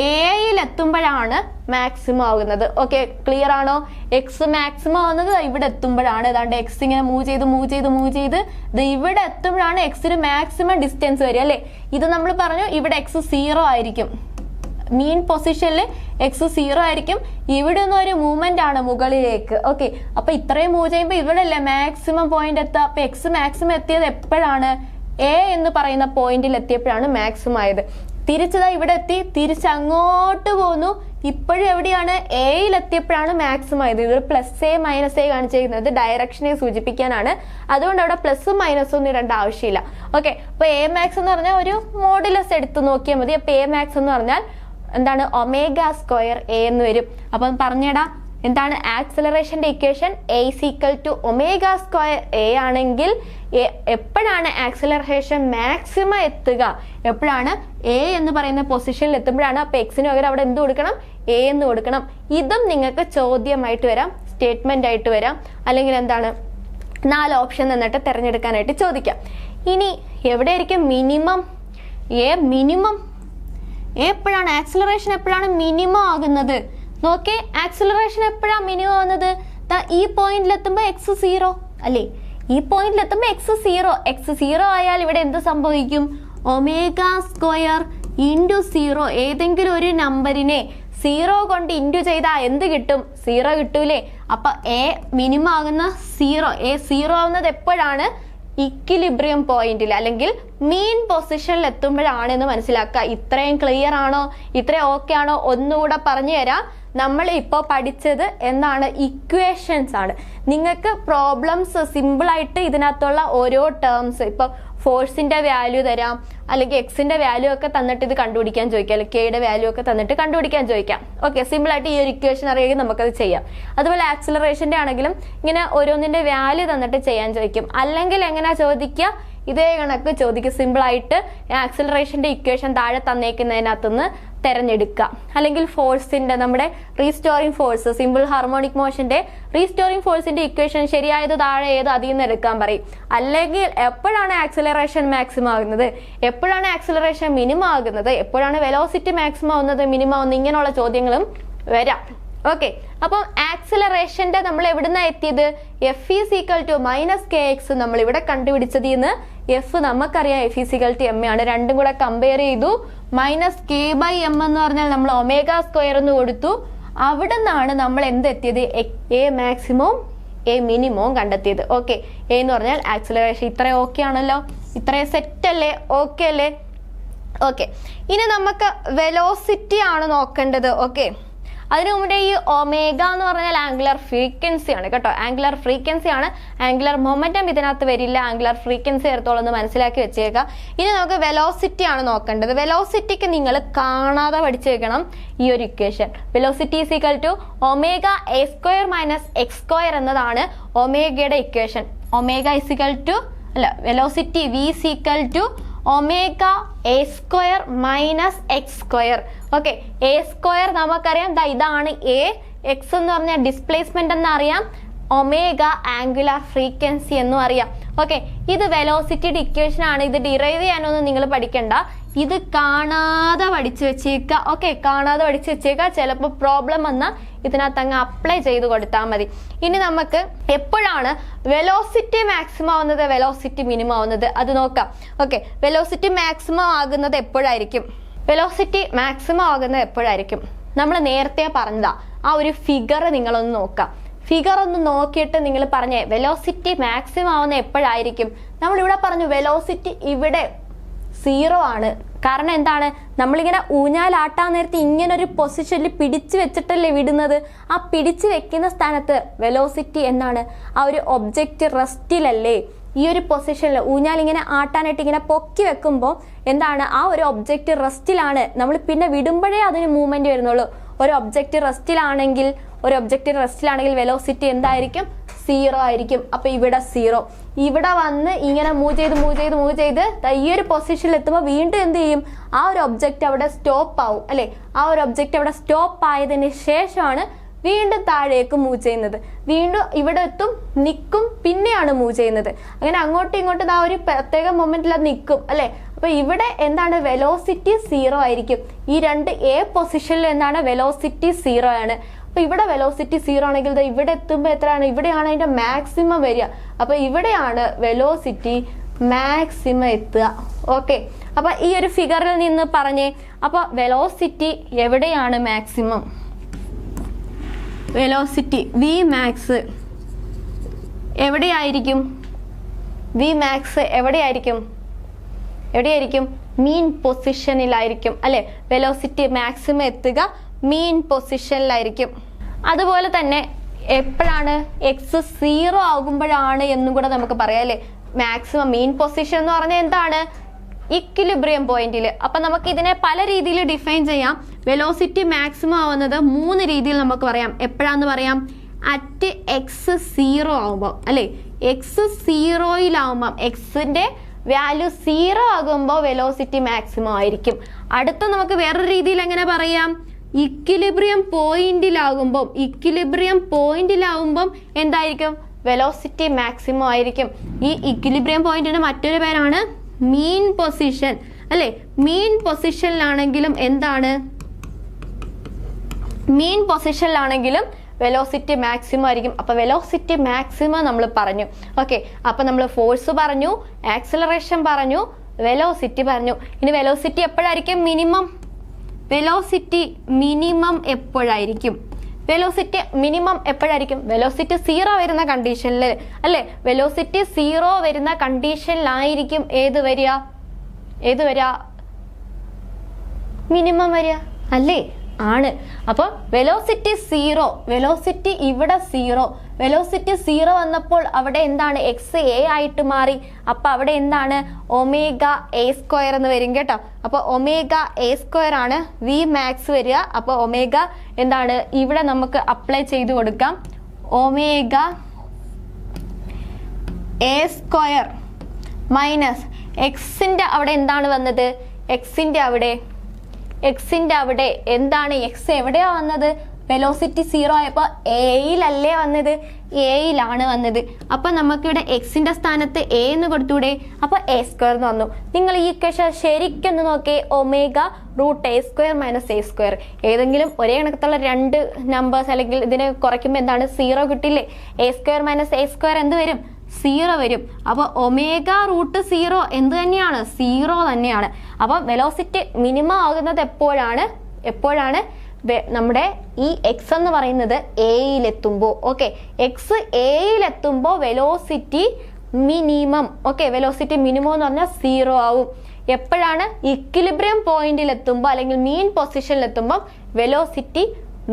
എയിൽ എത്തുമ്പോഴാണ് മാക്സിമം ആകുന്നത്. ഓക്കെ, ക്ലിയർ ആണോ? എക്സ് മാക്സിമം ആവുന്നത് ഇവിടെ എത്തുമ്പോഴാണ്. ഏതാണ്ട് എക്സ് ഇങ്ങനെ മൂവ് ചെയ്ത് ഇവിടെ എത്തുമ്പോഴാണ് എക്സിന് മാക്സിമം ഡിസ്റ്റൻസ് വരിക അല്ലെ? ഇത് നമ്മൾ പറഞ്ഞു, ഇവിടെ എക്സ് 0 ആയിരിക്കും, മീൻ പൊസിഷനിൽ എക്സ് 0 ആയിരിക്കും. ഇവിടെ നിന്ന് ഒരു മൂവ്മെന്റ് ആണ് മുകളിലേക്ക്. ഓക്കെ, അപ്പൊ ഇത്രയും മൂവ് ചെയ്യുമ്പോൾ ഇവിടെ അല്ലേ മാക്സിമം പോയിന്റ് എത്തുക. അപ്പൊ എക്സ് മാക്സിമം എത്തിയത് എപ്പോഴാണ്? എ എന്ന് പറയുന്ന പോയിന്റിൽ എത്തിയപ്പോഴാണ് മാക്സിമം ആയത്. തിരിച്ചതാ ഇവിടെ എത്തി, തിരിച്ചങ്ങോട്ട് പോന്നു, ഇപ്പോഴും എവിടെയാണ്? എയിൽ എത്തിയപ്പോഴാണ് മാക്സിമം ആയത്. ഇത് പ്ലസ് എ മൈനസ് എ കാണിച്ചിരിക്കുന്നത് ഡയറക്ഷനെ സൂചിപ്പിക്കാനാണ്, അതുകൊണ്ട് അവിടെ പ്ലസും മൈനസും ഒന്നും ഇടേണ്ട ആവശ്യമില്ല. ഓക്കെ, അപ്പൊ എ മാക്സ് എന്ന് പറഞ്ഞാൽ ഒരു മോഡുലസ് എടുത്ത് നോക്കിയാൽ മതി. അപ്പൊ എ മാക്സ് എന്ന് പറഞ്ഞാൽ എന്താണ്? ഒമേഗ സ്ക്വയർ എ എന്ന് വരും. അപ്പം പറഞ്ഞേടാ, എന്താണ് ആക്സിലറേഷന്റെ equation? A is equal to omega square a ആണെങ്കിൽ എപ്പോഴാണ് ആക്സിലറേഷൻ മാക്സിമം എത്തുക? എപ്പോഴാണ്? എ എന്ന് പറയുന്ന പൊസിഷനിൽ എത്തുമ്പോഴാണ്. അപ്പൊ എക്സിന് പകരം അവിടെ എന്ത് കൊടുക്കണം? എ എന്ന് കൊടുക്കണം. ഇതും നിങ്ങൾക്ക് ചോദ്യമായിട്ട് വരാം, സ്റ്റേറ്റ്മെന്റ് ആയിട്ട് വരാം, അല്ലെങ്കിൽ എന്താണ് 4 ഓപ്ഷൻ തന്നിട്ട് തിരഞ്ഞെടുക്കാനായിട്ട് ചോദിക്കാം. ഇനി എവിടെയായിരിക്കും മിനിമം? എപ്പോഴാണ് ആക്സിലറേഷൻ എപ്പോഴാണ് മിനിമം ആകുന്നത്? നോക്കേ, ആക്സിലറേഷൻ എപ്പോഴാണ് മിനിമം ആകുന്നത്? ഈ പോയിന്റിൽ എത്തുമ്പോൾ എക്സ് 0 അല്ലേ? ഈ പോയിന്റിൽ എത്തുമ്പോൾ എക്സ് 0 ആയാൽ ഇവിടെ എന്ത് സംഭവിക്കും? ഒമേഗ സ്ക്വയർ ഇൻറ്റു 0, ഏതെങ്കിലും ഒരു നമ്പറിനെ 0 കൊണ്ട് ഇൻറ്റു ചെയ്താൽ എന്ത് കിട്ടും? 0 കിട്ടൂലേ? അപ്പൊ എ മിനിമം ആകുന്ന 0 ആവുന്നത് എപ്പോഴാണ്? ഇക്വിലിബ്രിയം പോയിന്റിൽ അല്ലെങ്കിൽ മീൻ പൊസിഷനിൽ എത്തുമ്പോഴാണെന്ന് മനസ്സിലാക്കുക. ഇത്രയും ക്ലിയർ ആണോ? ഇത്രയും ഓക്കെ ആണോ? ഒന്നുകൂടെ പറഞ്ഞു തരാം. നമ്മൾ ഇപ്പോൾ പഠിച്ചത് എന്താണ്? ഇക്വേഷൻസ് ആണ്. നിങ്ങൾക്ക് പ്രോബ്ലംസ് സിമ്പിൾ ആയിട്ട് ഇതിനകത്തുള്ള ഓരോ ടേംസ്, ഇപ്പൊ ഫോഴ്സിന്റെ വാല്യൂ തരാം, അല്ലെങ്കിൽ എക്സിന്റെ വാല്യൂ ഒക്കെ തന്നിട്ട് ഇത് കണ്ടുപിടിക്കാൻ ചോദിക്കാം, അല്ലെങ്കിൽ കെയുടെ വാല്യൂ ഒക്കെ തന്നിട്ട് കണ്ടുപിടിക്കാൻ ചോദിക്കാം. ഓക്കെ, സിമ്പിൾ ആയിട്ട് ഈ ഒരു ഇക്വേഷൻ അറിയെങ്കിൽ നമുക്കത് ചെയ്യാം. അതുപോലെ ആക്സിലറേഷന്റെ ആണെങ്കിലും ഇങ്ങനെ ഓരോന്നിന്റെ വാല്യൂ തന്നിട്ട് ചെയ്യാൻ ചോദിക്കും. അല്ലെങ്കിൽ എങ്ങനെയാ ചോദിക്കുക? ഇതേ കണക്ക് ചോദിക്കും. സിമ്പിൾ ആയിട്ട് ആക്സിലറേഷന്റെ ഇക്വേഷൻ താഴെ തന്നേക്കുന്നതിനകത്തുനിന്ന് തെരഞ്ഞെടുക്കുക. അല്ലെങ്കിൽ ഫോഴ്സിന്റെ, നമ്മുടെ റീസ്റ്റോറിംഗ് ഫോഴ്സ്, സിമ്പിൾ ഹാർമോണിക് മോഷന്റെ റീസ്റ്റോറിംഗ് ഫോഴ്സിന്റെ ഇക്വേഷൻ ശരിയായത് താഴെ ഏത് അതിൽ നിന്ന് എടുക്കാൻ പറയും. അല്ലെങ്കിൽ എപ്പോഴാണ് ആക്സിലറേഷൻ മാക്സിമം ആകുന്നത്, എപ്പോഴാണ് ആക്സിലറേഷൻ മിനിമം ആകുന്നത്, എപ്പോഴാണ് വെലോസിറ്റി മാക്സിമം ആവുന്നത്, മിനിമം ആവുന്നത്, ഇങ്ങനെയുള്ള ചോദ്യങ്ങളും വരാം. ഓക്കെ, അപ്പം ആക്സിലറേഷന്റെ നമ്മൾ എവിടുന്ന എത്തിയത്? F is equal to minus K x നമ്മൾ ഇവിടെ കണ്ടുപിടിച്ചതിന്ന് എഫ് നമുക്കറിയാം F is equal to M ആണ്. രണ്ടും കൂടെ കമ്പയർ ചെയ്തു. മൈനസ് കെ ബൈ എം എന്ന് പറഞ്ഞാൽ നമ്മൾ ഒമേഗ സ്ക്വയർ എന്ന് കൊടുത്തു. അവിടെ നിന്നാണ് നമ്മൾ എന്തെത്തിയത്? എ മാക്സിമവും എ മിനിമവും കണ്ടെത്തിയത്. ഓക്കെ, എ എന്ന് പറഞ്ഞാൽ ആക്സിലറേഷൻ. ഇത്ര ഓക്കെ ആണല്ലോ? ഇത്രയും സെറ്റ് അല്ലേ? ഓക്കെ അല്ലേ? ഓക്കെ, ഇനി നമുക്ക് വെലോസിറ്റി ആണ് നോക്കേണ്ടത്. ഓക്കെ, അതിനു മുമ്പേ ഈ ഒമേഗ എന്ന് പറഞ്ഞാൽ ആംഗുലർ ഫ്രീക്വൻസി ആണ് കേട്ടോ. ആംഗുലർ ഫ്രീക്വൻസി ആണ്, ആംഗുലർ മൊമെന്റം ഇതിനകത്ത് വരില്ല, ആംഗുലർ ഫ്രീക്വൻസി എടുത്തോളം എന്ന് മനസ്സിലാക്കി വെച്ചേക്കാം. ഇനി നമുക്ക് വെലോസിറ്റി ആണ് നോക്കേണ്ടത്. വെലോസിറ്റിക്ക് നിങ്ങൾ കാണാതെ പഠിച്ചു വെക്കണം ഈ ഒരു equation. Velocity is equal to omega a square minus x square എന്നതാണ് ഒമേഗയുടെ equation. Omega is equal to velocity v is equal to omega a square minus x square. Okay, a square നമുക്കറിയാം, ഇതാണ് എ. എക്സ് എന്ന് പറഞ്ഞാൽ displacement എന്ന് അറിയാം, omega angular frequency എന്നും അറിയാം. ഓക്കെ, ഇത് വെലോസിറ്റിയുടെ ഇക്വേഷൻ ആണ്. ഇത് ഡിറൈവ് ചെയ്യാനൊന്നും നിങ്ങൾ പഠിക്കണ്ട, ഇത് കാണാതെ പഠിച്ചു വെച്ചേക്കുക. ഓക്കെ, കാണാതെ പഠിച്ചു വെച്ചേക്കുക. ചിലപ്പോൾ പ്രോബ്ലം വന്നാൽ ഇതിനകത്ത് അങ്ങ് അപ്ലൈ ചെയ്ത് കൊടുത്താൽ മതി. ഇനി നമുക്ക് എപ്പോഴാണ് വെലോസിറ്റി മാക്സിമം ആവുന്നത്, വെലോസിറ്റി മിനിമം ആവുന്നത് അത് നോക്കാം. ഓക്കെ, വെലോസിറ്റി മാക്സിമം ആകുന്നത് എപ്പോഴായിരിക്കും? വെലോസിറ്റി മാക്സിമം ആകുന്നത് എപ്പോഴായിരിക്കും? നമ്മൾ നേരത്തെ പറഞ്ഞതാ, ആ ഒരു ഫിഗർ നിങ്ങളൊന്ന് നോക്കാം. ഫിഗർ ഒന്ന് നോക്കിയിട്ട് നിങ്ങൾ പറഞ്ഞേ വെലോസിറ്റി മാക്സിമം ആവുന്ന എപ്പോഴായിരിക്കും? നമ്മളിവിടെ പറഞ്ഞു വെലോസിറ്റി ഇവിടെ 0 ആണ്. കാരണം എന്താണ്? നമ്മളിങ്ങനെ ഊഞ്ഞാലാട്ടാൻ നേരത്തെ ഇങ്ങനെ ഒരു പൊസിഷനിൽ പിടിച്ചു വെച്ചിട്ടല്ലേ വിടുന്നത്. ആ പിടിച്ചു വെക്കുന്ന സ്ഥാനത്ത് വെലോസിറ്റി എന്താണ്? ആ ഒരു ഒബ്ജക്റ്റ് റെസ്റ്റിലല്ലേ? ഈ ഒരു പൊസിഷനിൽ ഊഞ്ഞാൽ ഇങ്ങനെ ആട്ടാനായിട്ട് ഇങ്ങനെ പൊക്കി വെക്കുമ്പോൾ എന്താണ്? ആ ഒരു ഒബ്ജക്റ്റ് റെസ്റ്റിലാണ്. നമ്മൾ പിന്നെ വിടുമ്പോഴേ അതിന് മൂവ്മെന്റ് വരുന്നുള്ളൂ. ഒരു ഒബ്ജക്റ്റ് റെസ്റ്റിലാണെങ്കിൽ വെലോസിറ്റി എന്തായിരിക്കും? 0 ആയിരിക്കും. അപ്പൊ ഇവിടെ 0. ഇവിടെ വന്ന് ഇങ്ങനെ മൂവ് ചെയ്ത് ഈ ഒരു പൊസിഷനിൽ എത്തുമ്പോൾ വീണ്ടും എന്ത് ചെയ്യും? ആ ഒരു ഒബ്ജക്റ്റ് അവിടെ സ്റ്റോപ്പ് ആവും അല്ലെ? ആ ഒരു ഒബ്ജക്റ്റ് അവിടെ സ്റ്റോപ്പ് ആയതിനു ശേഷമാണ് വീണ്ടും താഴേക്ക് മൂവ് ചെയ്യുന്നത്. വീണ്ടും ഇവിടെ എത്തും, നിൽക്കും, പിന്നെയാണ് മൂവ് ചെയ്യുന്നത്. അങ്ങനെ അങ്ങോട്ടും ഇങ്ങോട്ടും ആ ഒരു പ്രത്യേക മൊമെന്റിൽ അത് നിൽക്കും അല്ലെ? അപ്പൊ ഇവിടെ എന്താണ്? വെലോസിറ്റി 0 ആയിരിക്കും. ഈ രണ്ട് എ പൊസിഷനിൽ എന്താണ്? വെലോസിറ്റി 0 ആണ്. അപ്പൊ ഇവിടെ വെലോസിറ്റി 0 ആണെങ്കിൽ ഇവിടെ എത്തുമ്പോൾ എത്രയാണ്? ഇവിടെയാണ് അതിന്റെ മാക്സിമം വരിക. അപ്പൊ ഇവിടെയാണ് വെലോസിറ്റി മാക്സിമം എത്തുക. ഓക്കെ, അപ്പൊ ഈ ഒരു ഫിഗറിൽ നിന്ന് പറഞ്ഞേ, അപ്പൊ വെലോസിറ്റി എവിടെയാണ് മാക്സിമം? വെലോസിറ്റി വി മാക്സ് എവിടെയായിരിക്കും? വി മാക്സ് എവിടെയായിരിക്കും? മീൻ പൊസിഷനിലായിരിക്കും അല്ലെ? വെലോസിറ്റി മാക്സിമം എത്തുക മീൻ പൊസിഷനിലായിരിക്കും. അതുപോലെ തന്നെ എപ്പോഴാണ് എക്സ് 0 ആകുമ്പോഴാണ് എന്നും കൂടെ നമുക്ക് പറയാം അല്ലെ? മാക്സിമം മീൻ പൊസിഷൻ എന്ന് പറഞ്ഞാൽ എന്താണ്? ഇക്വിലിബ്രിയം പോയിന്റിൽ. അപ്പൊ നമുക്ക് ഇതിനെ പല രീതിയിൽ ഡിഫൈൻ ചെയ്യാം. വെലോസിറ്റി മാക്സിമം ആവുന്നത് 3 രീതിയിൽ നമുക്ക് പറയാം. എപ്പോഴാന്ന് പറയാം? അറ്റ് എക്സ് 0 ആവുമ്പോൾ അല്ലെ? എക്സ് 0-യിലാവുമ്പോൾ എക്സിന്റെ വാല്യൂ 0 ആകുമ്പോൾ വെലോസിറ്റി മാക്സിമം ആയിരിക്കും. അടുത്ത നമുക്ക് വേറൊരു രീതിയിൽ എങ്ങനെ പറയാം? ഇക്വിലിബ്രിയം പോയിന്റിലാവുമ്പം എന്തായിരിക്കും? വെലോസിറ്റി മാക്സിമം ആയിരിക്കും. ഈ ഇക്വിലിബ്രിയം പോയിന്റിന് മറ്റൊരു പേരാണ് മീൻ പൊസിഷൻ അല്ലെ? മീൻ പൊസിഷനിലാണെങ്കിലും എന്താണ്? മീൻ പൊസിഷനിലാണെങ്കിലും വെലോസിറ്റി മാക്സിമം ആയിരിക്കും. അപ്പൊ വെലോസിറ്റി മാക്സിമം നമ്മൾ പറഞ്ഞു. ഓക്കെ, അപ്പൊ നമ്മൾ ഫോഴ്സ് പറഞ്ഞു, ആക്സിലറേഷൻ പറഞ്ഞു, വെലോസിറ്റി പറഞ്ഞു. ഇനി വെലോസിറ്റി എപ്പോഴായിരിക്കും മിനിമം? വെലോസിറ്റി മിനിമം എപ്പോഴായിരിക്കും? വെലോസിറ്റി മിനിമം എപ്പോഴായിരിക്കും? വെലോസിറ്റി 0 വരുന്ന കണ്ടീഷനിൽ അല്ലെ? വെലോസിറ്റി 0 വരുന്ന കണ്ടീഷനിലായിരിക്കും ഏത് വരിക? മിനിമം വരിക അല്ലേ? ആണ്. അപ്പൊ വെലോസിറ്റി 0, വെലോസിറ്റി ഇവിടെ 0, വെലോസിറ്റി 0 വന്നപ്പോൾ അവിടെ എന്താണ്? എക്സ് എ ആയിട്ട് മാറി. അപ്പൊ അവിടെ എന്താണ്? ഒമേഗ എ സ്ക്വയർ എന്ന് വരും കേട്ടോ. അപ്പൊ ഒമേഗ എ സ്ക്വയർ ആണ് വി മാക്സ് വരിക. അപ്പൊ ഒമേഗ എന്താണ്? ഇവിടെ നമുക്ക് അപ്ലൈ ചെയ്ത് കൊടുക്കാം. ഒമേഗ എ സ്ക്വയർ മൈനസ് എക്സിന്റെ അവിടെ എന്താണ് വന്നത്? എക്സിന്റെ അവിടെ എന്താണ്? എക്സ് എവിടെയാ വന്നത്? വെലോസിറ്റി 0 ആയപ്പോ എയിലല്ലേ വന്നത്? എയിലാണ് വന്നത്. അപ്പൊ നമുക്കിവിടെ എക്സിന്റെ സ്ഥാനത്ത് എ എന്ന് കൊടുത്തൂടെ? അപ്പൊ എ സ്ക്വയർ എന്ന് വന്നു. നിങ്ങൾ ഈ ഇക്വേഷൻ ശരിക്കൊന്ന് നോക്കേ. Omega root A square minus A square, ഏതെങ്കിലും ഒരേ കണക്കത്തുള്ള 2 നമ്പേഴ്സ് അല്ലെങ്കിൽ ഇതിനെ കുറയ്ക്കുമ്പോൾ എന്താണ്? 0 കിട്ടില്ലേ? A square minus A square എന്ത് വരും? 0 വരും. അപ്പൊ ഒമേഗ റൂട്ട് 0 എന്ത് തന്നെയാണ്? 0 തന്നെയാണ്. അപ്പൊ വെലോസിറ്റി മിനിമം ആകുന്നത് എപ്പോഴാണ്? നമ്മുടെ ഈ എക്സ് എന്ന് പറയുന്നത് എയിലെത്തുമ്പോൾ. ഓക്കെ, എക്സ് എയിലെത്തുമ്പോൾ velocity minimum. Okay, velocity minimum എന്ന് പറഞ്ഞാൽ 0 ആവും. എപ്പോഴാണ്? ഇക്വിലിബ്രിയം പോയിന്റിൽ എത്തുമ്പോൾ അല്ലെങ്കിൽ മീൻ പൊസിഷനിൽ എത്തുമ്പോൾ വെലോസിറ്റി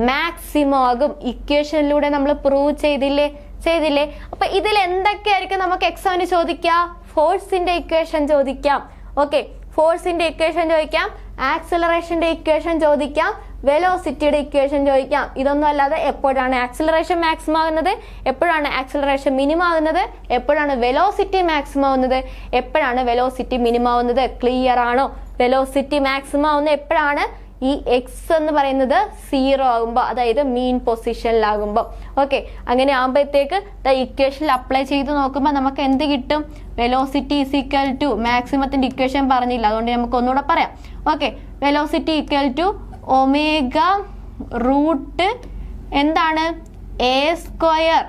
മാക്സിമം ആകും. ഇക്വേഷനിലൂടെ നമ്മൾ പ്രൂവ് ചെയ്തില്ലേ? അപ്പൊ ഇതിൽ എന്തൊക്കെയായിരിക്കും നമുക്ക് എക്സാമിന് ചോദിക്കാം? ഫോഴ്സിന്റെ ഇക്വേഷൻ ചോദിക്കാം. ഓക്കെ, ഫോഴ്സിന്റെ ഇക്വേഷൻ ചോദിക്കാം, ആക്സിലറേഷന്റെ ഇക്വേഷൻ ചോദിക്കാം, വെലോസിറ്റിയുടെ ഇക്വേഷൻ ചോദിക്കാം. ഇതൊന്നും അല്ലാതെ എപ്പോഴാണ് ആക്സിലറേഷൻ മാക്സിമം ആകുന്നത്, എപ്പോഴാണ് ആക്സിലറേഷൻ മിനിമം ആകുന്നത്, എപ്പോഴാണ് വെലോസിറ്റി മാക്സിമം ആവുന്നത്, എപ്പോഴാണ് വെലോസിറ്റി മിനിമം ആവുന്നത്? ക്ലിയർ ആണോ? വെലോസിറ്റി മാക്സിമം ആവുന്നത് എപ്പോഴാണ്? ഈ എക്സ് എന്ന് പറയുന്നത് 0 ആകുമ്പോൾ, അതായത് മീൻ പൊസിഷനിലാകുമ്പോൾ. ഓക്കെ, അങ്ങനെ ആകുമ്പോഴത്തേക്ക് ഇക്വേഷനിൽ അപ്ലൈ ചെയ്ത് നോക്കുമ്പോൾ നമുക്ക് എന്ത് കിട്ടും? വെലോസിറ്റി ഈസ് ഈക്വൽ ടു, മാക്സിമത്തിന്റെ ഇക്വേഷൻ പറഞ്ഞില്ല അതുകൊണ്ട് നമുക്ക് ഒന്നുകൂടെ പറയാം. Okay, velocity equal to omega root എന്താണ് എ സ്ക്വയർ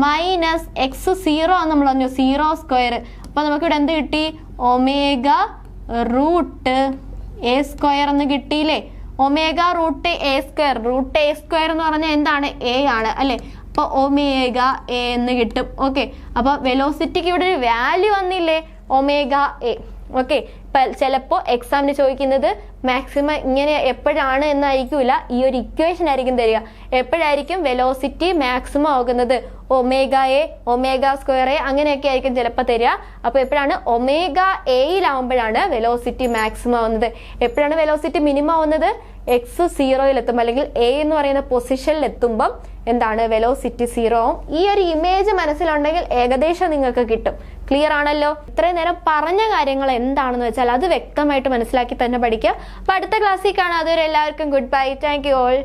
മൈനസ് എക്സ് 0 എന്ന് നമ്മൾ പറഞ്ഞു, 0 സ്ക്വയർ. അപ്പൊ നമുക്കിവിടെ എന്ത് കിട്ടി? ഒമേഗ റൂട്ട് എ സ്ക്വയർ എന്ന് കിട്ടിയില്ലേ? Omega root A square, root A square എന്ന് പറഞ്ഞാൽ എന്താണ്? എ ആണ് അല്ലെ? അപ്പൊ ഒമേഗ എ എന്ന് കിട്ടും. ഓക്കെ, അപ്പൊ വെലോസിറ്റിക്ക് ഇവിടെ ഒരു വാല്യൂ വന്നില്ലേ? Omega A. ഓക്കെ, ഇപ്പൊ ചിലപ്പോ എക്സാമിന് ചോദിക്കുന്നത് മാക്സിമം ഇങ്ങനെ എപ്പോഴാണ് എന്നായിരിക്കില്ല, ഈ ഒരു ഇക്വേഷൻ ആയിരിക്കും തരിക. എപ്പോഴായിരിക്കും വെലോസിറ്റി മാക്സിമം ആകുന്നത്? Omega A, omega square A, അങ്ങനെയൊക്കെ ആയിരിക്കും ചിലപ്പോൾ തരിക. അപ്പൊ എപ്പോഴാണ്? ഒമേഗ എയിലാവുമ്പോഴാണ് വെലോസിറ്റി മാക്സിമം ആവുന്നത്. എപ്പോഴാണ് വെലോസിറ്റി മിനിമം ആവുന്നത്? എക്സ് 0 എത്തുമ്പോൾ, അല്ലെങ്കിൽ എ എന്ന് പറയുന്ന പൊസിഷനിൽ എത്തുമ്പം എന്താണ്? വെലോസിറ്റി 0 ആവും. ഈ ഒരു ഇമേജ് മനസ്സിലുണ്ടെങ്കിൽ ഏകദേശം നിങ്ങൾക്ക് കിട്ടും. ക്ലിയർ ആണല്ലോ? ഇത്രയും നേരം പറഞ്ഞ കാര്യങ്ങൾ എന്താണെന്ന് വെച്ചാൽ അത് വ്യക്തമായിട്ട് മനസ്സിലാക്കി തന്നെ പഠിക്കുക. അപ്പൊ അടുത്ത ക്ലാസ്സിൽ കാണാം. അതുവരെ എല്ലാവർക്കും good bye. Thank you all.